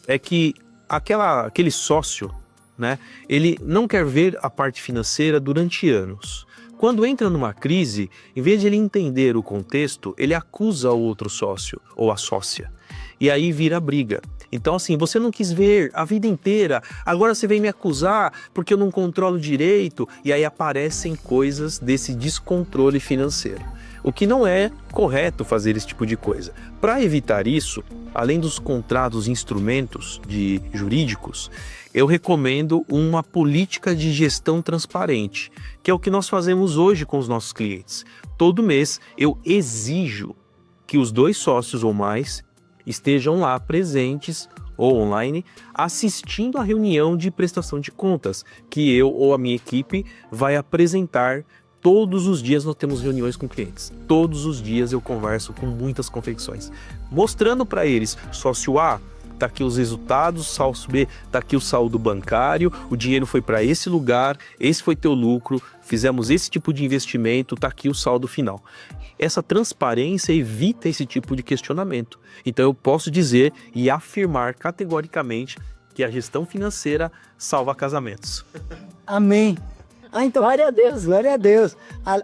é que aquele sócio, né, ele não quer ver a parte financeira durante anos. Quando entra numa crise, em vez de ele entender o contexto, ele acusa o outro sócio ou a sócia. E aí vira briga. Então assim, você não quis ver a vida inteira, agora você vem me acusar porque eu não controlo direito, e aí aparecem coisas desse descontrole financeiro. O que não é correto fazer esse tipo de coisa. Para evitar isso, além dos contratos e instrumentos jurídicos, eu recomendo uma política de gestão transparente, que é o que nós fazemos hoje com os nossos clientes. Todo mês eu exijo que os 2 sócios ou mais estejam lá presentes ou online assistindo a reunião de prestação de contas, que eu ou a minha equipe vai apresentar. Todos os dias nós temos reuniões com clientes. Todos os dias eu converso com muitas confecções, mostrando para eles, sócio A, tá aqui os resultados, sócio B, tá aqui o saldo bancário, o dinheiro foi para esse lugar, esse foi teu lucro, fizemos esse tipo de investimento, tá aqui o saldo final. Essa transparência evita esse tipo de questionamento. Então eu posso dizer e afirmar categoricamente que a gestão financeira salva casamentos. Amém. Então, Glória a Deus. glória a Deus.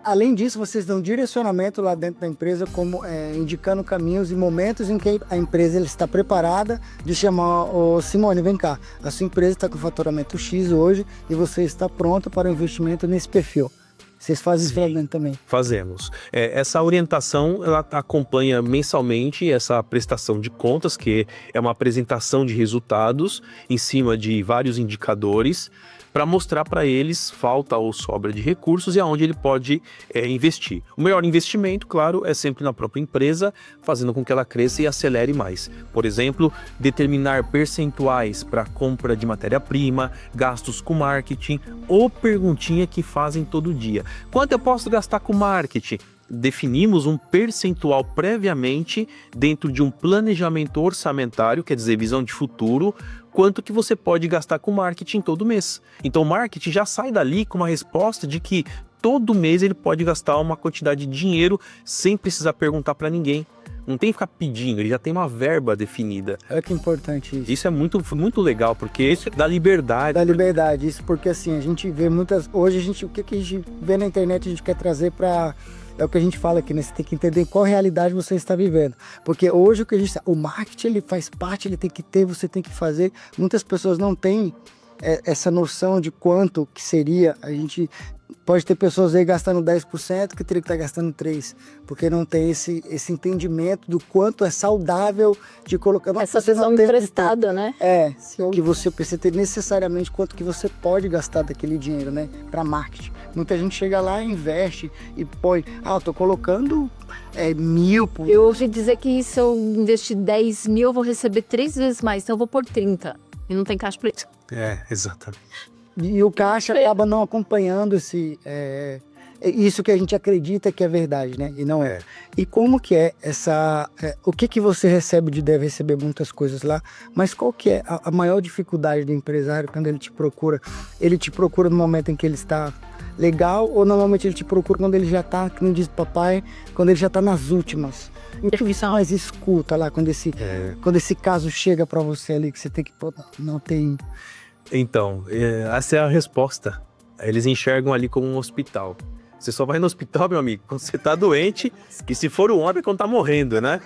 Além disso, vocês dão direcionamento lá dentro da empresa, como indicando caminhos e momentos em que a empresa está preparada de chamar o Simone, vem cá. A sua empresa está com faturamento X hoje e você está pronto para o investimento nesse perfil. Vocês fazem isso também? Fazemos. Essa orientação ela acompanha mensalmente essa prestação de contas, que é uma apresentação de resultados em cima de vários indicadores, para mostrar para eles falta ou sobra de recursos e aonde ele pode investir. O melhor investimento, claro, é sempre na própria empresa, fazendo com que ela cresça e acelere mais. Por exemplo, determinar percentuais para compra de matéria-prima, gastos com marketing ou perguntinha que fazem todo dia. Quanto eu posso gastar com marketing? Definimos um percentual previamente dentro de um planejamento orçamentário, quer dizer, visão de futuro, quanto que você pode gastar com marketing todo mês. Então o marketing já sai dali com uma resposta de que todo mês ele pode gastar uma quantidade de dinheiro sem precisar perguntar para ninguém. Não tem que ficar pedindo, ele já tem uma verba definida. Olha que importante isso. Isso é muito, muito legal, porque isso dá liberdade. Da liberdade, isso porque assim, a gente vê muitas... Hoje o que a gente vê na internet a gente quer trazer para... É o que a gente fala aqui, né? Você tem que entender qual realidade você está vivendo. Porque hoje o marketing, ele faz parte, ele tem que ter, você tem que fazer. Muitas pessoas não têm essa noção de quanto que seria. A gente pode ter pessoas aí gastando 10% que teria que estar gastando 3%. Porque não tem esse entendimento do quanto é saudável de colocar... Essa visão emprestada, né? Que você precisa ter necessariamente quanto que você pode gastar daquele dinheiro, né? Para marketing. Muita gente chega lá, investe e põe... eu tô colocando 1.000 por... Eu ouvi dizer que se eu investir 10 mil, eu vou receber 3 vezes mais, então eu vou pôr 30. E não tem caixa pra isso. Exatamente. E o caixa acaba não acompanhando isso que a gente acredita que é verdade, né? E não é. E como que é essa... o que você recebe deve receber muitas coisas lá, mas qual que é a maior dificuldade do empresário quando ele te procura? Ele te procura no momento em que ele está legal ou normalmente ele te procura quando ele já está, como diz o papai, quando ele já está nas últimas? O que você mais escuta lá quando esse caso chega para você ali que você tem que... não tem... Então, essa é a resposta. Eles enxergam ali como um hospital. Você só vai no hospital, meu amigo, quando você tá doente, que se for o homem é quando tá morrendo, né?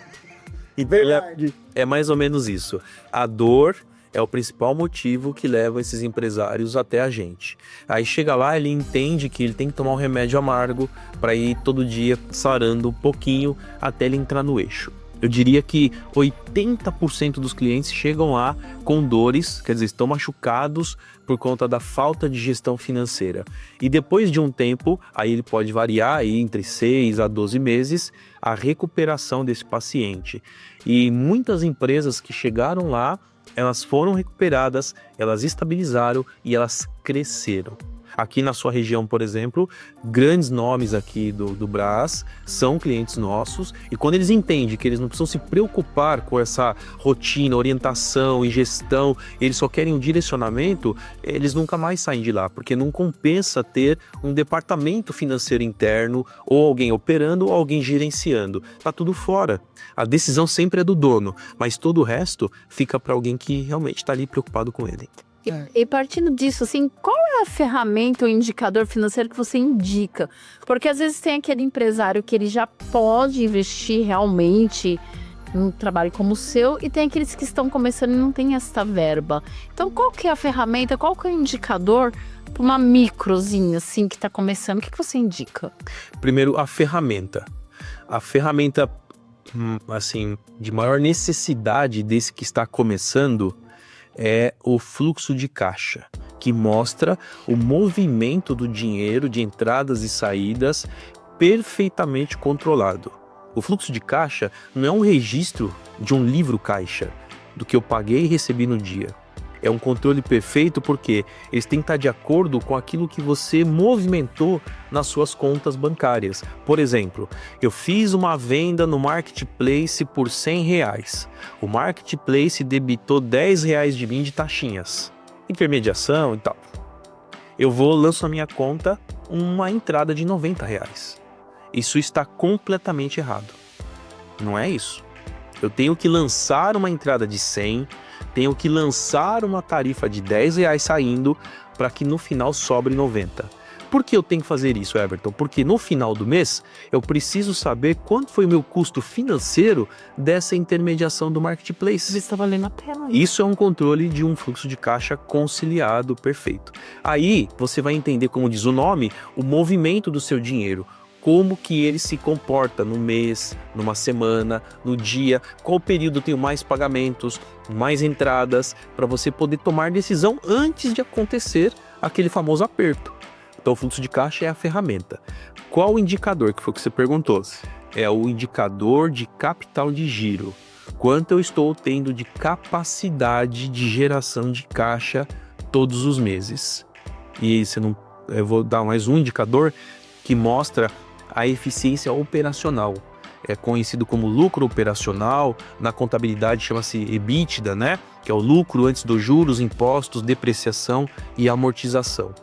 Verdade. É mais ou menos isso. A dor é o principal motivo que leva esses empresários até a gente. Aí chega lá, ele entende que ele tem que tomar um remédio amargo para ir todo dia sarando um pouquinho até ele entrar no eixo. Eu diria que 80% dos clientes chegam lá com dores, quer dizer, estão machucados por conta da falta de gestão financeira. E depois de um tempo, aí ele pode variar aí entre 6 a 12 meses, a recuperação desse paciente. E muitas empresas que chegaram lá, elas foram recuperadas, elas estabilizaram e elas cresceram. Aqui na sua região, por exemplo, grandes nomes aqui do Brás são clientes nossos e quando eles entendem que eles não precisam se preocupar com essa rotina, orientação e gestão, eles só querem um direcionamento, eles nunca mais saem de lá, porque não compensa ter um departamento financeiro interno ou alguém operando ou alguém gerenciando. Tá tudo fora. A decisão sempre é do dono, mas todo o resto fica para alguém que realmente está ali preocupado com ele. E partindo disso, assim, qual é a ferramenta ou indicador financeiro que você indica? Porque às vezes tem aquele empresário que ele já pode investir realmente num trabalho como o seu e tem aqueles que estão começando e não tem essa verba. Então, qual que é a ferramenta, qual que é o indicador para uma microzinha, assim, que está começando? O que você indica? Primeiro, a ferramenta. A ferramenta, assim, de maior necessidade desse que está começando é o fluxo de caixa, que mostra o movimento do dinheiro de entradas e saídas perfeitamente controlado. O fluxo de caixa não é um registro de um livro caixa, do que eu paguei e recebi no dia. É um controle perfeito porque eles têm que estar de acordo com aquilo que você movimentou nas suas contas bancárias. Por exemplo, eu fiz uma venda no Marketplace por R$100. O Marketplace debitou R$10 de mim de taxinhas, intermediação e tal. Eu lanço na minha conta uma entrada de R$90. Isso está completamente errado. Não é isso. Eu tenho que lançar uma entrada de 100, tenho que lançar uma tarifa de R$10 saindo para que no final sobre 90. Por que eu tenho que fazer isso, Everton? Porque no final do mês eu preciso saber quanto foi o meu custo financeiro dessa intermediação do Marketplace. Está valendo a pena. Isso é um controle de um fluxo de caixa conciliado perfeito. Aí você vai entender, como diz o nome, o movimento do seu dinheiro. Como que ele se comporta no mês, numa semana, no dia, qual período eu tenho mais pagamentos, mais entradas, para você poder tomar decisão antes de acontecer aquele famoso aperto. Então o fluxo de caixa é a ferramenta. Qual o indicador, que foi o que você perguntou? É o indicador de capital de giro. Quanto eu estou tendo de capacidade de geração de caixa todos os meses. E eu vou dar mais um indicador que mostra a eficiência operacional. É conhecido como lucro operacional, na contabilidade chama-se EBITDA, né? Que é o lucro antes dos juros, impostos, depreciação e amortização.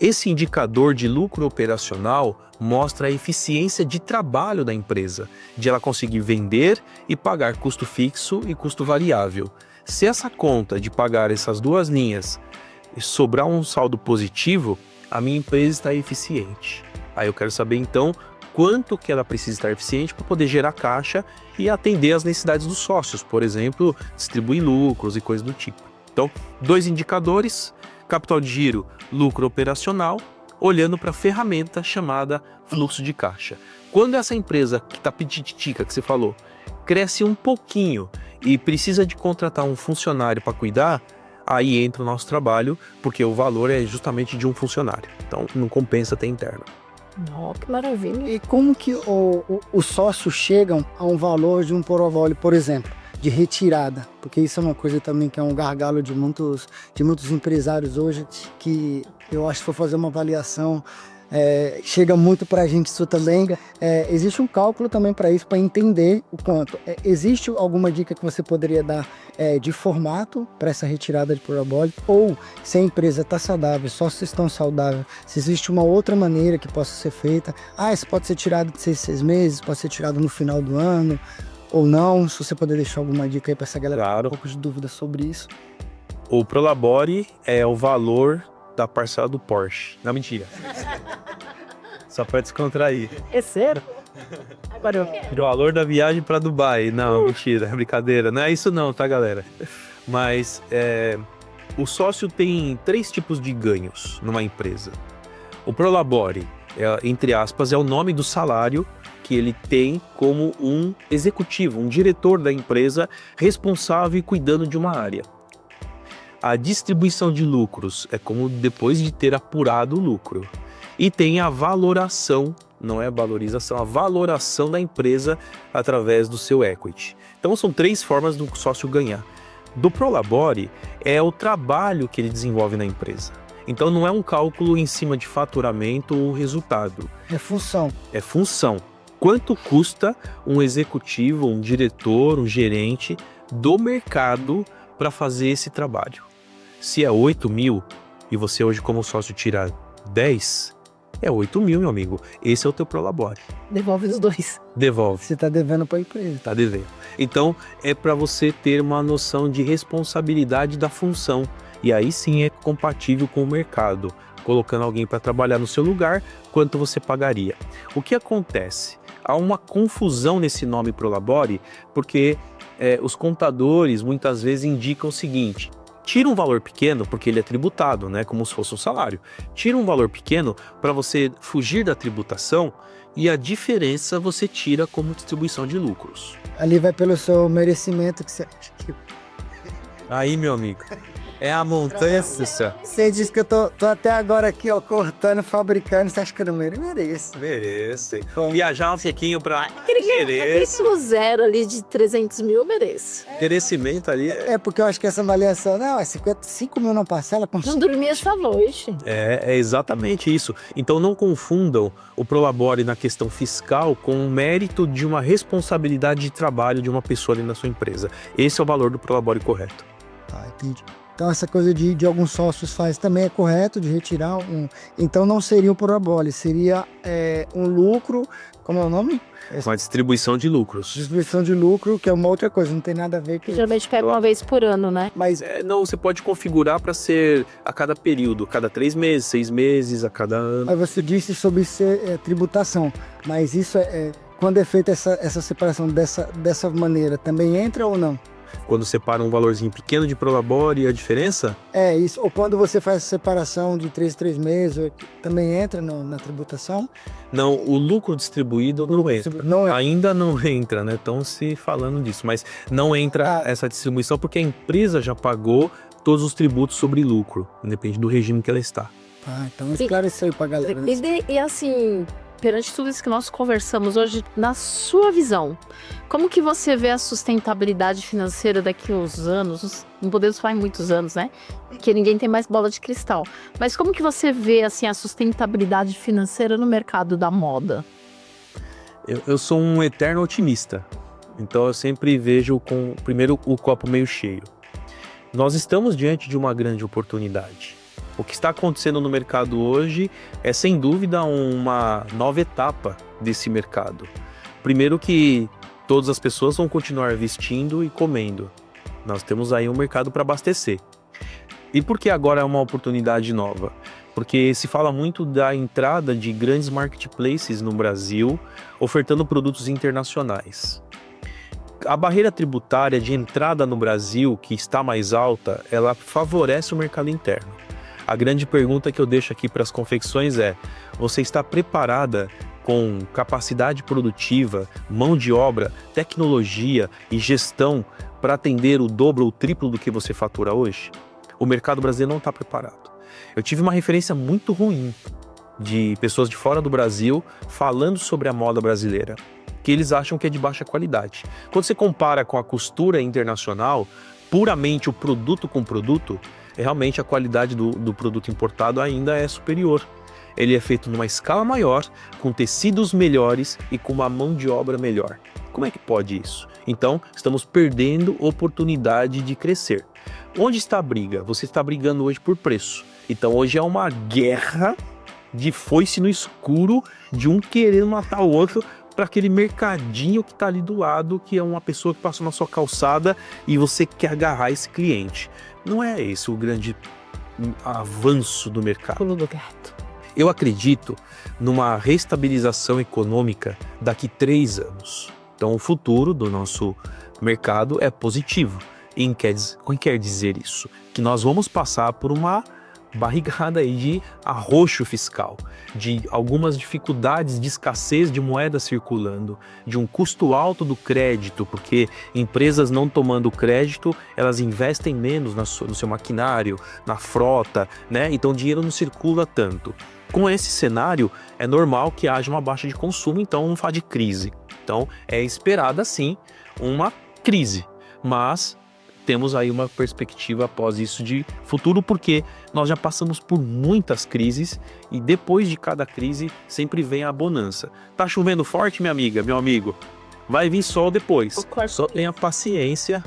Esse indicador de lucro operacional mostra a eficiência de trabalho da empresa, de ela conseguir vender e pagar custo fixo e custo variável. Se essa conta de pagar essas duas linhas sobrar um saldo positivo, a minha empresa está eficiente. Aí eu quero saber então quanto que ela precisa estar eficiente para poder gerar caixa e atender às necessidades dos sócios, por exemplo, distribuir lucros e coisas do tipo. Então, 2 indicadores, capital de giro, lucro operacional, olhando para a ferramenta chamada fluxo de caixa. Quando essa empresa que está pititica, que você falou, cresce um pouquinho e precisa de contratar um funcionário para cuidar, aí entra o nosso trabalho, porque o valor é justamente de um funcionário. Então, não compensa ter interno. Oh, que maravilha. E como que os sócios chegam a um valor de um Prolabore, por exemplo, de retirada? Porque isso é uma coisa também que é um gargalo de muitos empresários hoje, que eu acho que se for fazer uma avaliação, chega muito para a gente isso também. Existe um cálculo também para isso, para entender o quanto. Existe alguma dica que você poderia dar de formato para essa retirada de Prolabore? Ou se a empresa está saudável, sócios estão saudáveis, se existe uma outra maneira que possa ser feita? Isso pode ser tirado de 6 meses, pode ser tirado no final do ano, ou não? Se você puder deixar alguma dica aí para essa galera Claro. ter um pouco de dúvida sobre isso. O Prolabore é o valor da parcela do Porsche. Não, mentira. Só para descontrair. É sério? Agora eu quero. O valor da viagem para Dubai. Não, mentira, é brincadeira. Não é isso não, tá, galera? Mas o sócio tem 3 tipos de ganhos numa empresa. O Prolabore, entre aspas, é o nome do salário que ele tem como um executivo, um diretor da empresa responsável e cuidando de uma área. A distribuição de lucros é como depois de ter apurado o lucro. E tem a valoração, não é a valorização, a valoração da empresa através do seu equity. Então são 3 formas do sócio ganhar. Do Prolabore é o trabalho que ele desenvolve na empresa. Então não é um cálculo em cima de faturamento ou resultado. É função. É função. Quanto custa um executivo, um diretor, um gerente do mercado para fazer esse trabalho? Se é 8 mil e você hoje como sócio tira 10, é 8 mil, meu amigo. Esse é o teu Prolabore. Devolve os 2. Devolve. Você está devendo para a empresa. Tá devendo. Então, é para você ter uma noção de responsabilidade da função. E aí sim é compatível com o mercado. Colocando alguém para trabalhar no seu lugar, quanto você pagaria. O que acontece? Há uma confusão nesse nome Prolabore, porque os contadores muitas vezes indicam o seguinte: tira um valor pequeno, porque ele é tributado, né, como se fosse um salário. Tira um valor pequeno para você fugir da tributação e a diferença você tira como distribuição de lucros. Ali vai pelo seu merecimento que você acha que... Aí, meu amigo, é a montanha russa. Você diz que eu tô até agora aqui, ó, cortando, fabricando, você acha que eu não mereço? Merece. Viajar um pouquinho pra... Isso no zero ali de 300 mil, merece. Merecimento ali É porque eu acho que essa avaliação, não, é 55 mil na parcela, com... Não dormi essa noite. é exatamente isso. Então não confundam o Prolabore na questão fiscal com o mérito de uma responsabilidade de trabalho de uma pessoa ali na sua empresa. Esse é o valor do Prolabore correto. Tá, entendi. Então essa coisa de alguns sócios faz também é correto, de retirar um... Então não seria um Prolabore, seria um lucro, como é o nome? Uma distribuição de lucros. Distribuição de lucro, que é uma outra coisa, não tem nada a ver com... Geralmente pega uma vez por ano, né? Mas Não, você pode configurar para ser a cada período, cada 3 meses, 6 meses, a cada ano. Mas você disse sobre ser tributação, mas isso quando é feita essa separação dessa maneira, também entra ou não? Quando separa um valorzinho pequeno de Prolabore, a diferença? É isso, ou quando você faz essa separação de 3 meses, também entra na tributação? Não, o lucro distribuído não entra. Não é. Ainda não entra, né? Estão se falando disso, mas não entra essa distribuição porque a empresa já pagou todos os tributos sobre lucro, independe do regime que ela está. Então esclareceu aí pra galera. Né? E assim, perante tudo isso que nós conversamos hoje, na sua visão, como que você vê a sustentabilidade financeira daqui a uns anos? Não podemos falar em muitos anos, né? Porque ninguém tem mais bola de cristal. Mas como que você vê assim, a sustentabilidade financeira no mercado da moda? Eu sou um eterno otimista, então eu sempre vejo primeiro o copo meio cheio. Nós estamos diante de uma grande oportunidade. O que está acontecendo no mercado hoje é, sem dúvida, uma nova etapa desse mercado. Primeiro que todas as pessoas vão continuar vestindo e comendo. Nós temos aí um mercado para abastecer. E por que agora é uma oportunidade nova? Porque se fala muito da entrada de grandes marketplaces no Brasil, ofertando produtos internacionais. A barreira tributária de entrada no Brasil, que está mais alta, ela favorece o mercado interno. A grande pergunta que eu deixo aqui para as confecções é: você está preparada com capacidade produtiva, mão de obra, tecnologia e gestão para atender o dobro ou o triplo do que você fatura hoje? O mercado brasileiro não está preparado. Eu tive uma referência muito ruim de pessoas de fora do Brasil falando sobre a moda brasileira, que eles acham que é de baixa qualidade. Quando você compara com a costura internacional, puramente o produto com produto, realmente a qualidade do produto importado ainda é superior. Ele é feito numa escala maior, com tecidos melhores e com uma mão de obra melhor. Como é que pode isso? Então, estamos perdendo oportunidade de crescer. Onde está a briga? Você está brigando hoje por preço. Então, hoje é uma guerra de foice no escuro, de um querendo matar o outro para aquele mercadinho que está ali do lado, que é uma pessoa que passou na sua calçada e você quer agarrar esse cliente. Não é esse o grande avanço do mercado. Pulo do gato. Eu acredito numa restabilização econômica daqui 3 anos. Então, o futuro do nosso mercado é positivo. E quer dizer isso? Que nós vamos passar por uma barrigada aí de arroxo fiscal, de algumas dificuldades de escassez de moeda circulando, de um custo alto do crédito, porque empresas não tomando crédito, elas investem menos no seu maquinário, na frota, né? Então o dinheiro não circula tanto. Com esse cenário, é normal que haja uma baixa de consumo, então não fala de crise. Então é esperada sim uma crise, mas temos aí uma perspectiva após isso de futuro, porque nós já passamos por muitas crises e depois de cada crise sempre vem a bonança. Tá chovendo forte, minha amiga, meu amigo? Vai vir sol depois. Só tenha paciência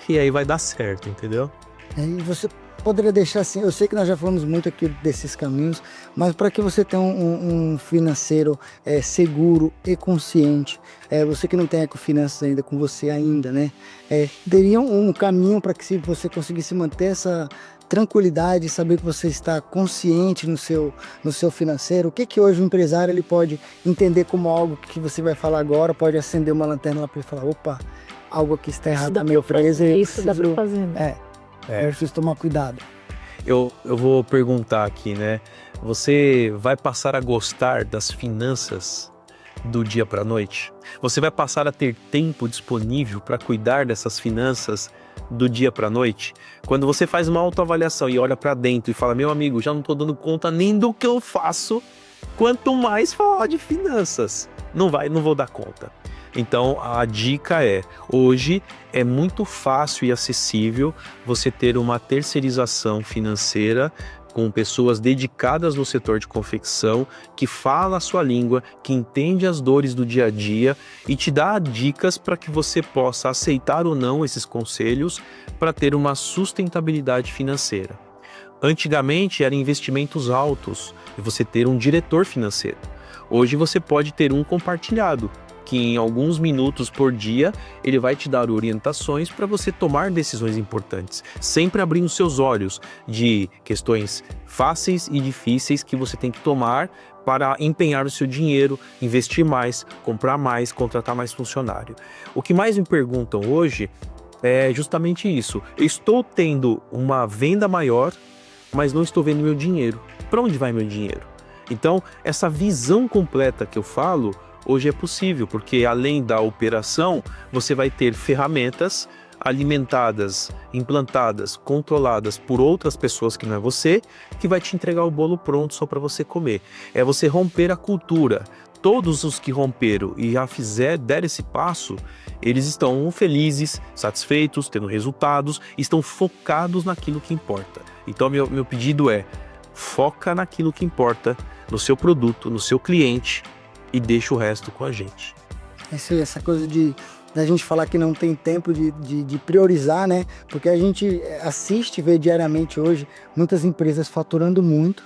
e aí vai dar certo, entendeu? E você poderia deixar assim, eu sei que nós já falamos muito aqui desses caminhos, mas para que você tenha um financeiro seguro e consciente, você que não tem Ecofinanças ainda com você ainda, né? Teria um caminho para que se você conseguisse manter essa tranquilidade, saber que você está consciente no seu financeiro. O que hoje o empresário ele pode entender como algo que você vai falar agora, pode acender uma lanterna lá para ele falar, opa, algo aqui está errado na minha empresa. Isso dá para fazer, né? Eu preciso tomar cuidado. Eu vou perguntar aqui, né? Você vai passar a gostar das finanças do dia para a noite? Você vai passar a ter tempo disponível para cuidar dessas finanças do dia para a noite? Quando você faz uma autoavaliação e olha para dentro e fala, meu amigo, já não estou dando conta nem do que eu faço, quanto mais falar de finanças, não vou dar conta. Então a dica é, hoje é muito fácil e acessível você ter uma terceirização financeira com pessoas dedicadas no setor de confecção, que fala a sua língua, que entende as dores do dia a dia e te dá dicas para que você possa aceitar ou não esses conselhos para ter uma sustentabilidade financeira. Antigamente eram investimentos altos e você ter um diretor financeiro. Hoje você pode ter um compartilhado, que em alguns minutos por dia ele vai te dar orientações para você tomar decisões importantes, sempre abrindo seus olhos de questões fáceis e difíceis que você tem que tomar para empenhar o seu dinheiro, investir mais, comprar mais, contratar mais funcionário. O que mais me perguntam hoje é justamente isso. Eu estou tendo uma venda maior, mas não estou vendo meu dinheiro. Para onde vai meu dinheiro? Então, essa visão completa que eu falo, hoje é possível, porque além da operação, você vai ter ferramentas alimentadas, implantadas, controladas por outras pessoas que não é você, que vai te entregar o bolo pronto só para você comer. É você romper a cultura. Todos os que romperam e já deram esse passo, eles estão felizes, satisfeitos, tendo resultados, estão focados naquilo que importa. Então, meu pedido é, foca naquilo que importa, no seu produto, no seu cliente, e deixa o resto com a gente. Essa coisa de da gente falar que não tem tempo de priorizar, né? Porque a gente assiste, vê diariamente hoje muitas empresas faturando muito.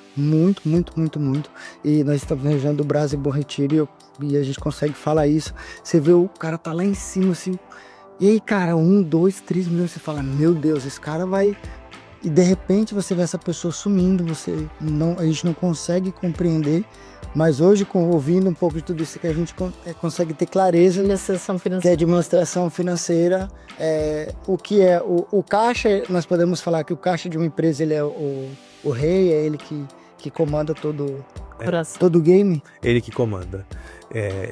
E nós estamos na região do Brasil, Bom Retiro, e a gente consegue falar isso. Você vê o cara tá lá em cima, assim. E aí, cara, 1, 2, 3 milhões, você fala, meu Deus, esse cara vai... E de repente você vê essa pessoa sumindo, a gente não consegue compreender. Mas hoje, ouvindo um pouco de tudo isso, que a gente consegue ter clareza, que é demonstração financeira, o que é o caixa. Nós podemos falar que o caixa de uma empresa, ele é o rei, é ele que comanda todo o game. Ele que comanda.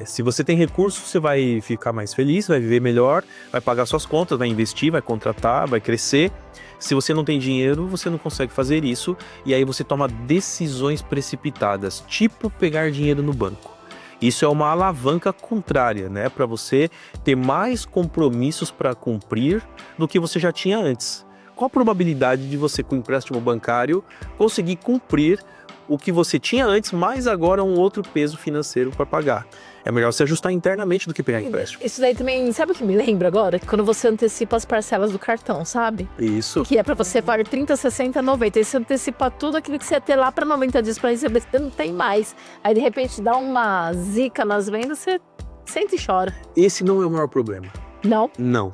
Se você tem recursos, você vai ficar mais feliz, vai viver melhor, vai pagar suas contas, vai investir, vai contratar, vai crescer. Se você não tem dinheiro, você não consegue fazer isso, e aí você toma decisões precipitadas, tipo pegar dinheiro no banco. Isso é uma alavanca contrária, né? Para você ter mais compromissos para cumprir do que você já tinha antes. Qual a probabilidade de você, com o empréstimo bancário, conseguir cumprir o que você tinha antes, mas agora um outro peso financeiro para pagar? É melhor se ajustar internamente do que pegar empréstimo. Isso daí também, sabe o que me lembra agora? Quando você antecipa as parcelas do cartão, sabe? Isso. Que é pra você pagar 30, 60, 90. Aí você antecipa tudo aquilo que você ia ter lá pra 90 dias pra receber, você não tem mais. Aí de repente dá uma zica nas vendas, você sente e chora. Esse não é o maior problema. Não? Não.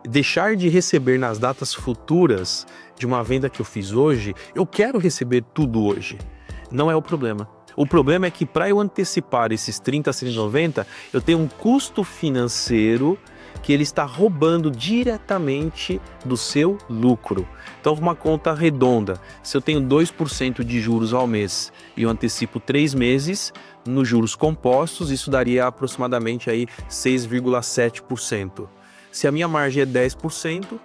Deixar de receber nas datas futuras de uma venda que eu fiz hoje, eu quero receber tudo hoje. Não é o problema. O problema é que para eu antecipar esses 30, 190, eu tenho um custo financeiro que ele está roubando diretamente do seu lucro. Então, uma conta redonda, se eu tenho 2% de juros ao mês e eu antecipo 3 meses, nos juros compostos, isso daria aproximadamente aí 6,7%. Se a minha margem é 10%,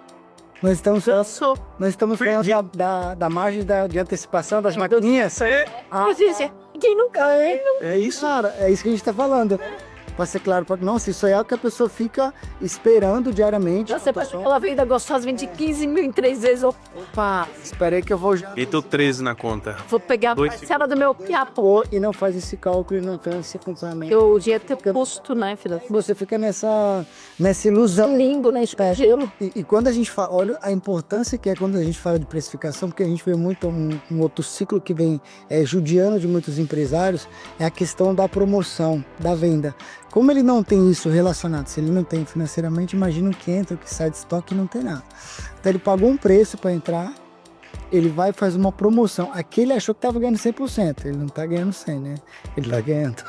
nós estamos falando da margem de antecipação das maquininhas. Quem nunca é isso. Cara, é isso que a gente está falando. Pra ser claro, nossa, isso aí é o que a pessoa fica esperando diariamente. Você pode aquela venda gostosa, vende 15 mil em 3 vezes. Opa, espera aí que eu vou... E tô 13 na conta. Vou pegar a parcela do meu piapo. E não faz esse cálculo e não faz esse acompanhamento. O dinheiro tem custo, né, filha? Você fica nessa ilusão. Limbo, né, gelo. E quando a gente fala, olha a importância que é quando a gente fala de precificação, porque a gente vê muito um outro ciclo que vem judiando de muitos empresários, é a questão da promoção, da venda. Como ele não tem isso relacionado, se ele não tem financeiramente, imagina o que entra, o que sai de estoque e não tem nada. Então ele pagou um preço para entrar, ele vai e faz uma promoção. Aqui ele achou que estava ganhando 100%, ele não está ganhando 100%, né? Ele está ganhando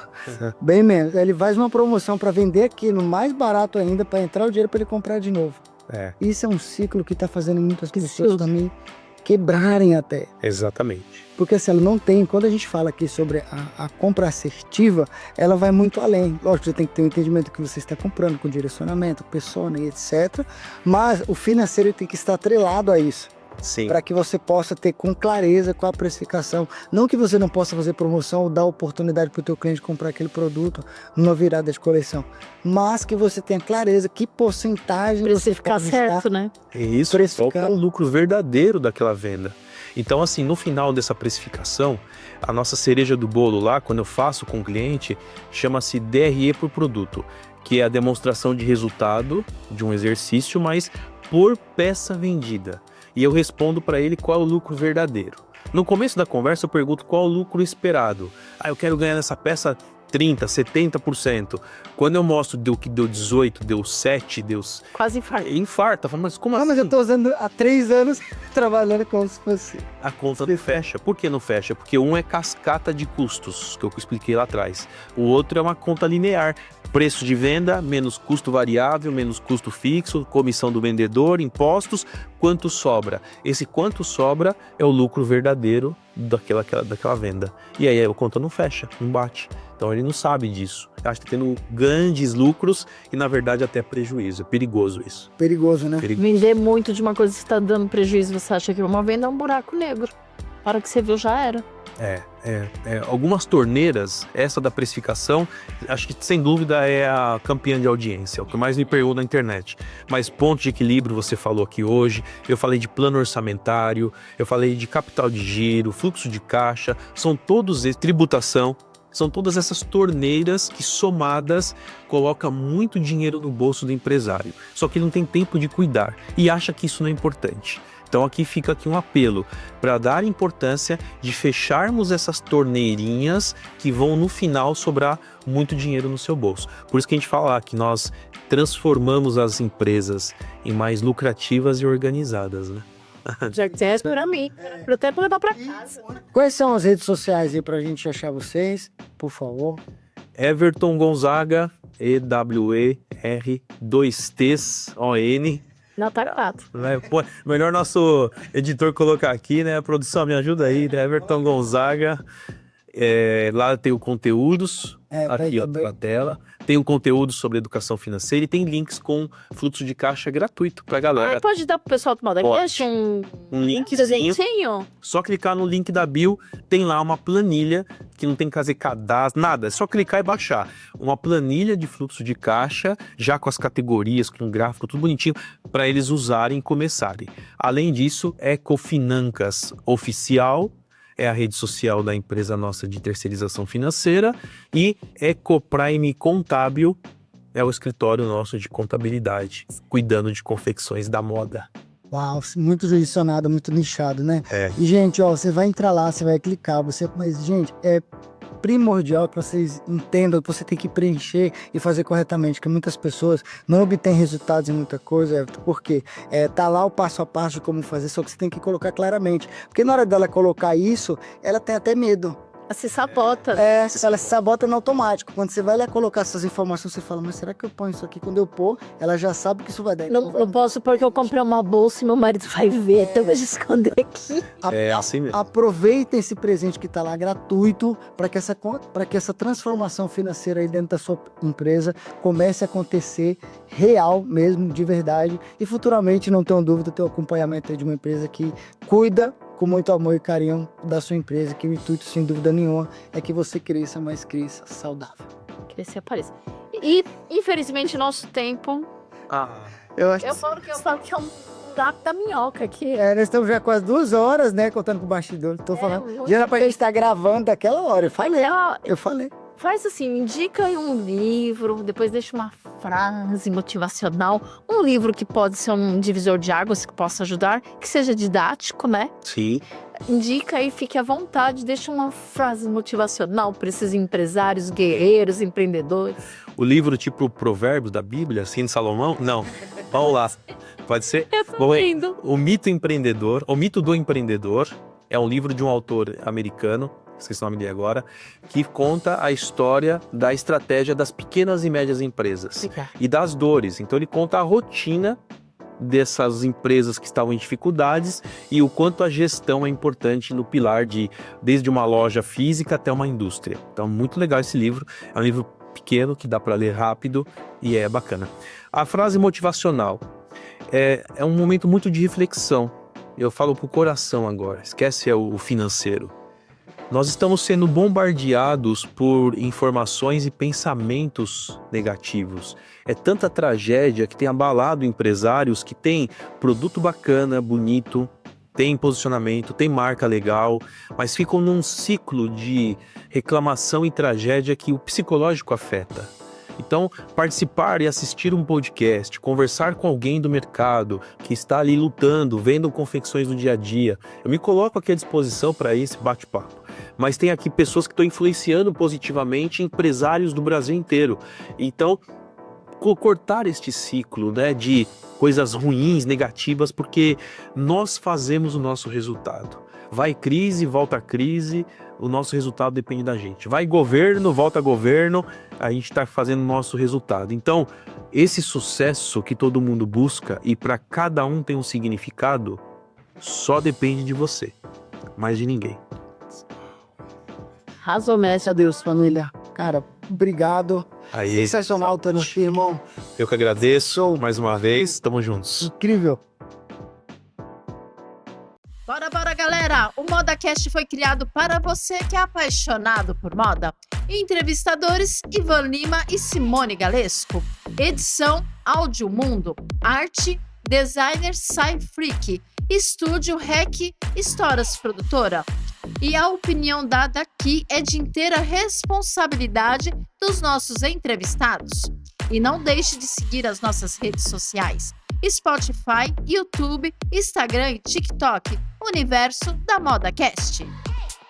bem menos. Ele faz uma promoção para vender aquilo mais barato ainda, para entrar o dinheiro para ele comprar de novo. Isso é um ciclo que está fazendo muitas pessoas também quebrarem até. Exatamente. Porque se ela não tem, quando a gente fala aqui sobre a compra assertiva, ela vai muito além. Lógico, você tem que ter um entendimento do que você está comprando, com direcionamento, persona e etc. Mas o financeiro tem que estar atrelado a isso. Sim. Para que você possa ter com clareza qual a precificação. Não que você não possa fazer promoção ou dar oportunidade para o teu cliente comprar aquele produto numa virada de coleção, mas que você tenha clareza que porcentagem você ficar certo, né? Isso, é o lucro verdadeiro daquela venda. Então, assim, no final dessa precificação, a nossa cereja do bolo lá, quando eu faço com o cliente, chama-se DRE por produto, que é a demonstração de resultado de um exercício, mas por peça vendida. E eu respondo para ele qual é o lucro verdadeiro. No começo da conversa eu pergunto qual é o lucro esperado. Eu quero ganhar nessa peça 30%, 70%. Quando eu mostro que deu 18%, deu 7%, deu... Quase infarta. Infarta. Mas como assim? Mas eu tô usando há 3 anos trabalhando como se fosse... A conta não fecha. Por que não fecha? Porque um é cascata de custos, que eu expliquei lá atrás. O outro é uma conta linear. Preço de venda, menos custo variável, menos custo fixo, comissão do vendedor, impostos, quanto sobra. Esse quanto sobra é o lucro verdadeiro daquela venda. E aí a conta não fecha, não bate. Então ele não sabe disso. Acha que está tendo grandes lucros e na verdade até prejuízo. É perigoso isso. Perigoso, né? Vender muito de uma coisa que está dando prejuízo, você acha que uma venda é um buraco negro. Para que você viu, já era. Algumas torneiras, essa da precificação, acho que sem dúvida é a campeã de audiência, é o que mais me pergunta na internet. Mas ponto de equilíbrio você falou aqui hoje, eu falei de plano orçamentário, eu falei de capital de giro, fluxo de caixa, são todos tributação, São todas essas torneiras que, somadas, colocam muito dinheiro no bolso do empresário. Só que ele não tem tempo de cuidar e acha que isso não é importante. Então aqui fica um apelo para dar importância de fecharmos essas torneirinhas que vão no final sobrar muito dinheiro no seu bolso. Por isso que a gente fala que nós transformamos as empresas em mais lucrativas e organizadas, né? Já que é pra mim, pra até levar pra casa. Quais são as redes sociais aí pra gente achar vocês, por favor? Everton Gonzaga, EWER2TON. Não, tá gato. Pô, melhor nosso editor colocar aqui, né? A produção, me ajuda aí, né? Everton Gonzaga. Lá tem o conteúdos, aqui ó, na tela. Tem um conteúdo sobre educação financeira e tem links com fluxo de caixa gratuito pra galera. Pode dar pro pessoal do Modacast um linkzinho. Só clicar no link da bio, tem lá uma planilha que não tem que fazer cadastro, nada. É só clicar e baixar. Uma planilha de fluxo de caixa, já com as categorias, com o gráfico, tudo bonitinho, para eles usarem e começarem. Além disso, Ecofinancas Oficial, é a rede social da empresa nossa de terceirização financeira, e Ecoprime Contábil é o escritório nosso de contabilidade, cuidando de confecções da moda. Uau, muito direcionado, muito nichado, né? E, gente, ó, você vai entrar lá, você vai clicar, mas, gente, é primordial que vocês entendam que você tem que preencher e fazer corretamente, que muitas pessoas não obtêm resultados em muita coisa, porque tá lá o passo a passo de como fazer, só que você tem que colocar claramente, porque na hora dela colocar isso, ela tem até medo. Se sabota. Ela se sabota no automático. Quando você vai lá colocar essas informações, você fala, mas será que eu ponho isso aqui? Quando eu pôr, ela já sabe que isso vai dar. Não posso porque eu comprei uma bolsa e meu marido vai ver, então eu vou esconder aqui. Assim mesmo. Aproveitem esse presente que está lá gratuito para que essa transformação financeira aí dentro da sua empresa comece a acontecer real mesmo, de verdade. E futuramente, não tenham dúvida, ter o acompanhamento aí de uma empresa que cuida com muito amor e carinho da sua empresa, que o intuito, sem dúvida nenhuma, é que você cresça, mas cresça saudável. Crescer apareça. E, infelizmente, nosso tempo... Eu falo que é um gato da minhoca aqui. Nós estamos já quase 2 horas, né, contando com o bastidor. Tô falando. Já era pra gente estar gravando daquela hora. Eu falei. Faz assim, indica aí um livro, depois deixa uma frase motivacional, um livro que pode ser um divisor de águas, que possa ajudar, que seja didático, né? Sim. Indica aí, fique à vontade, deixa uma frase motivacional para esses empresários, guerreiros, empreendedores. O livro tipo Provérbios da Bíblia, assim, de Salomão? Não. Vamos lá. Pode ser? Eu tô rindo. O Mito do Empreendedor, é um livro de um autor americano, esqueci o nome dele agora, que conta a história da estratégia das pequenas e médias empresas e das dores. Então ele conta a rotina dessas empresas que estavam em dificuldades e o quanto a gestão é importante no pilar desde uma loja física até uma indústria. Então muito legal esse livro, é um livro pequeno que dá para ler rápido e é bacana. A frase motivacional é um momento muito de reflexão. Eu falo pro coração agora, esquece o financeiro. Nós estamos sendo bombardeados por informações e pensamentos negativos. É tanta tragédia que tem abalado empresários que têm produto bacana, bonito, tem posicionamento, tem marca legal, mas ficam num ciclo de reclamação e tragédia que o psicológico afeta. Então, participar e assistir um podcast, conversar com alguém do mercado que está ali lutando, vendo confecções do dia a dia. Eu me coloco aqui à disposição para esse bate-papo. Mas tem aqui pessoas que estão influenciando positivamente empresários do Brasil inteiro. Então, cortar este ciclo, né, de coisas ruins, negativas, porque nós fazemos o nosso resultado. Vai crise, volta crise, o nosso resultado depende da gente. Vai governo, volta governo, a gente está fazendo o nosso resultado. Então, esse sucesso que todo mundo busca e para cada um tem um significado, só depende de você, mais de ninguém. Arrasou, mestre. Adeus, família. Cara, obrigado. Aí, sensacional, Tony, irmão. Eu que agradeço mais uma vez, tamo juntos. Incrível. Bora, galera! O ModaCast foi criado para você que é apaixonado por moda. Entrevistadores Ivan Lima e Simone Galesco. Edição Áudio Mundo. Arte Designer Sai Freak. Estúdio Rec Histórias Produtora. E a opinião dada aqui é de inteira responsabilidade dos nossos entrevistados. E não deixe de seguir as nossas redes sociais: Spotify, YouTube, Instagram e TikTok, Universo da Moda Cast.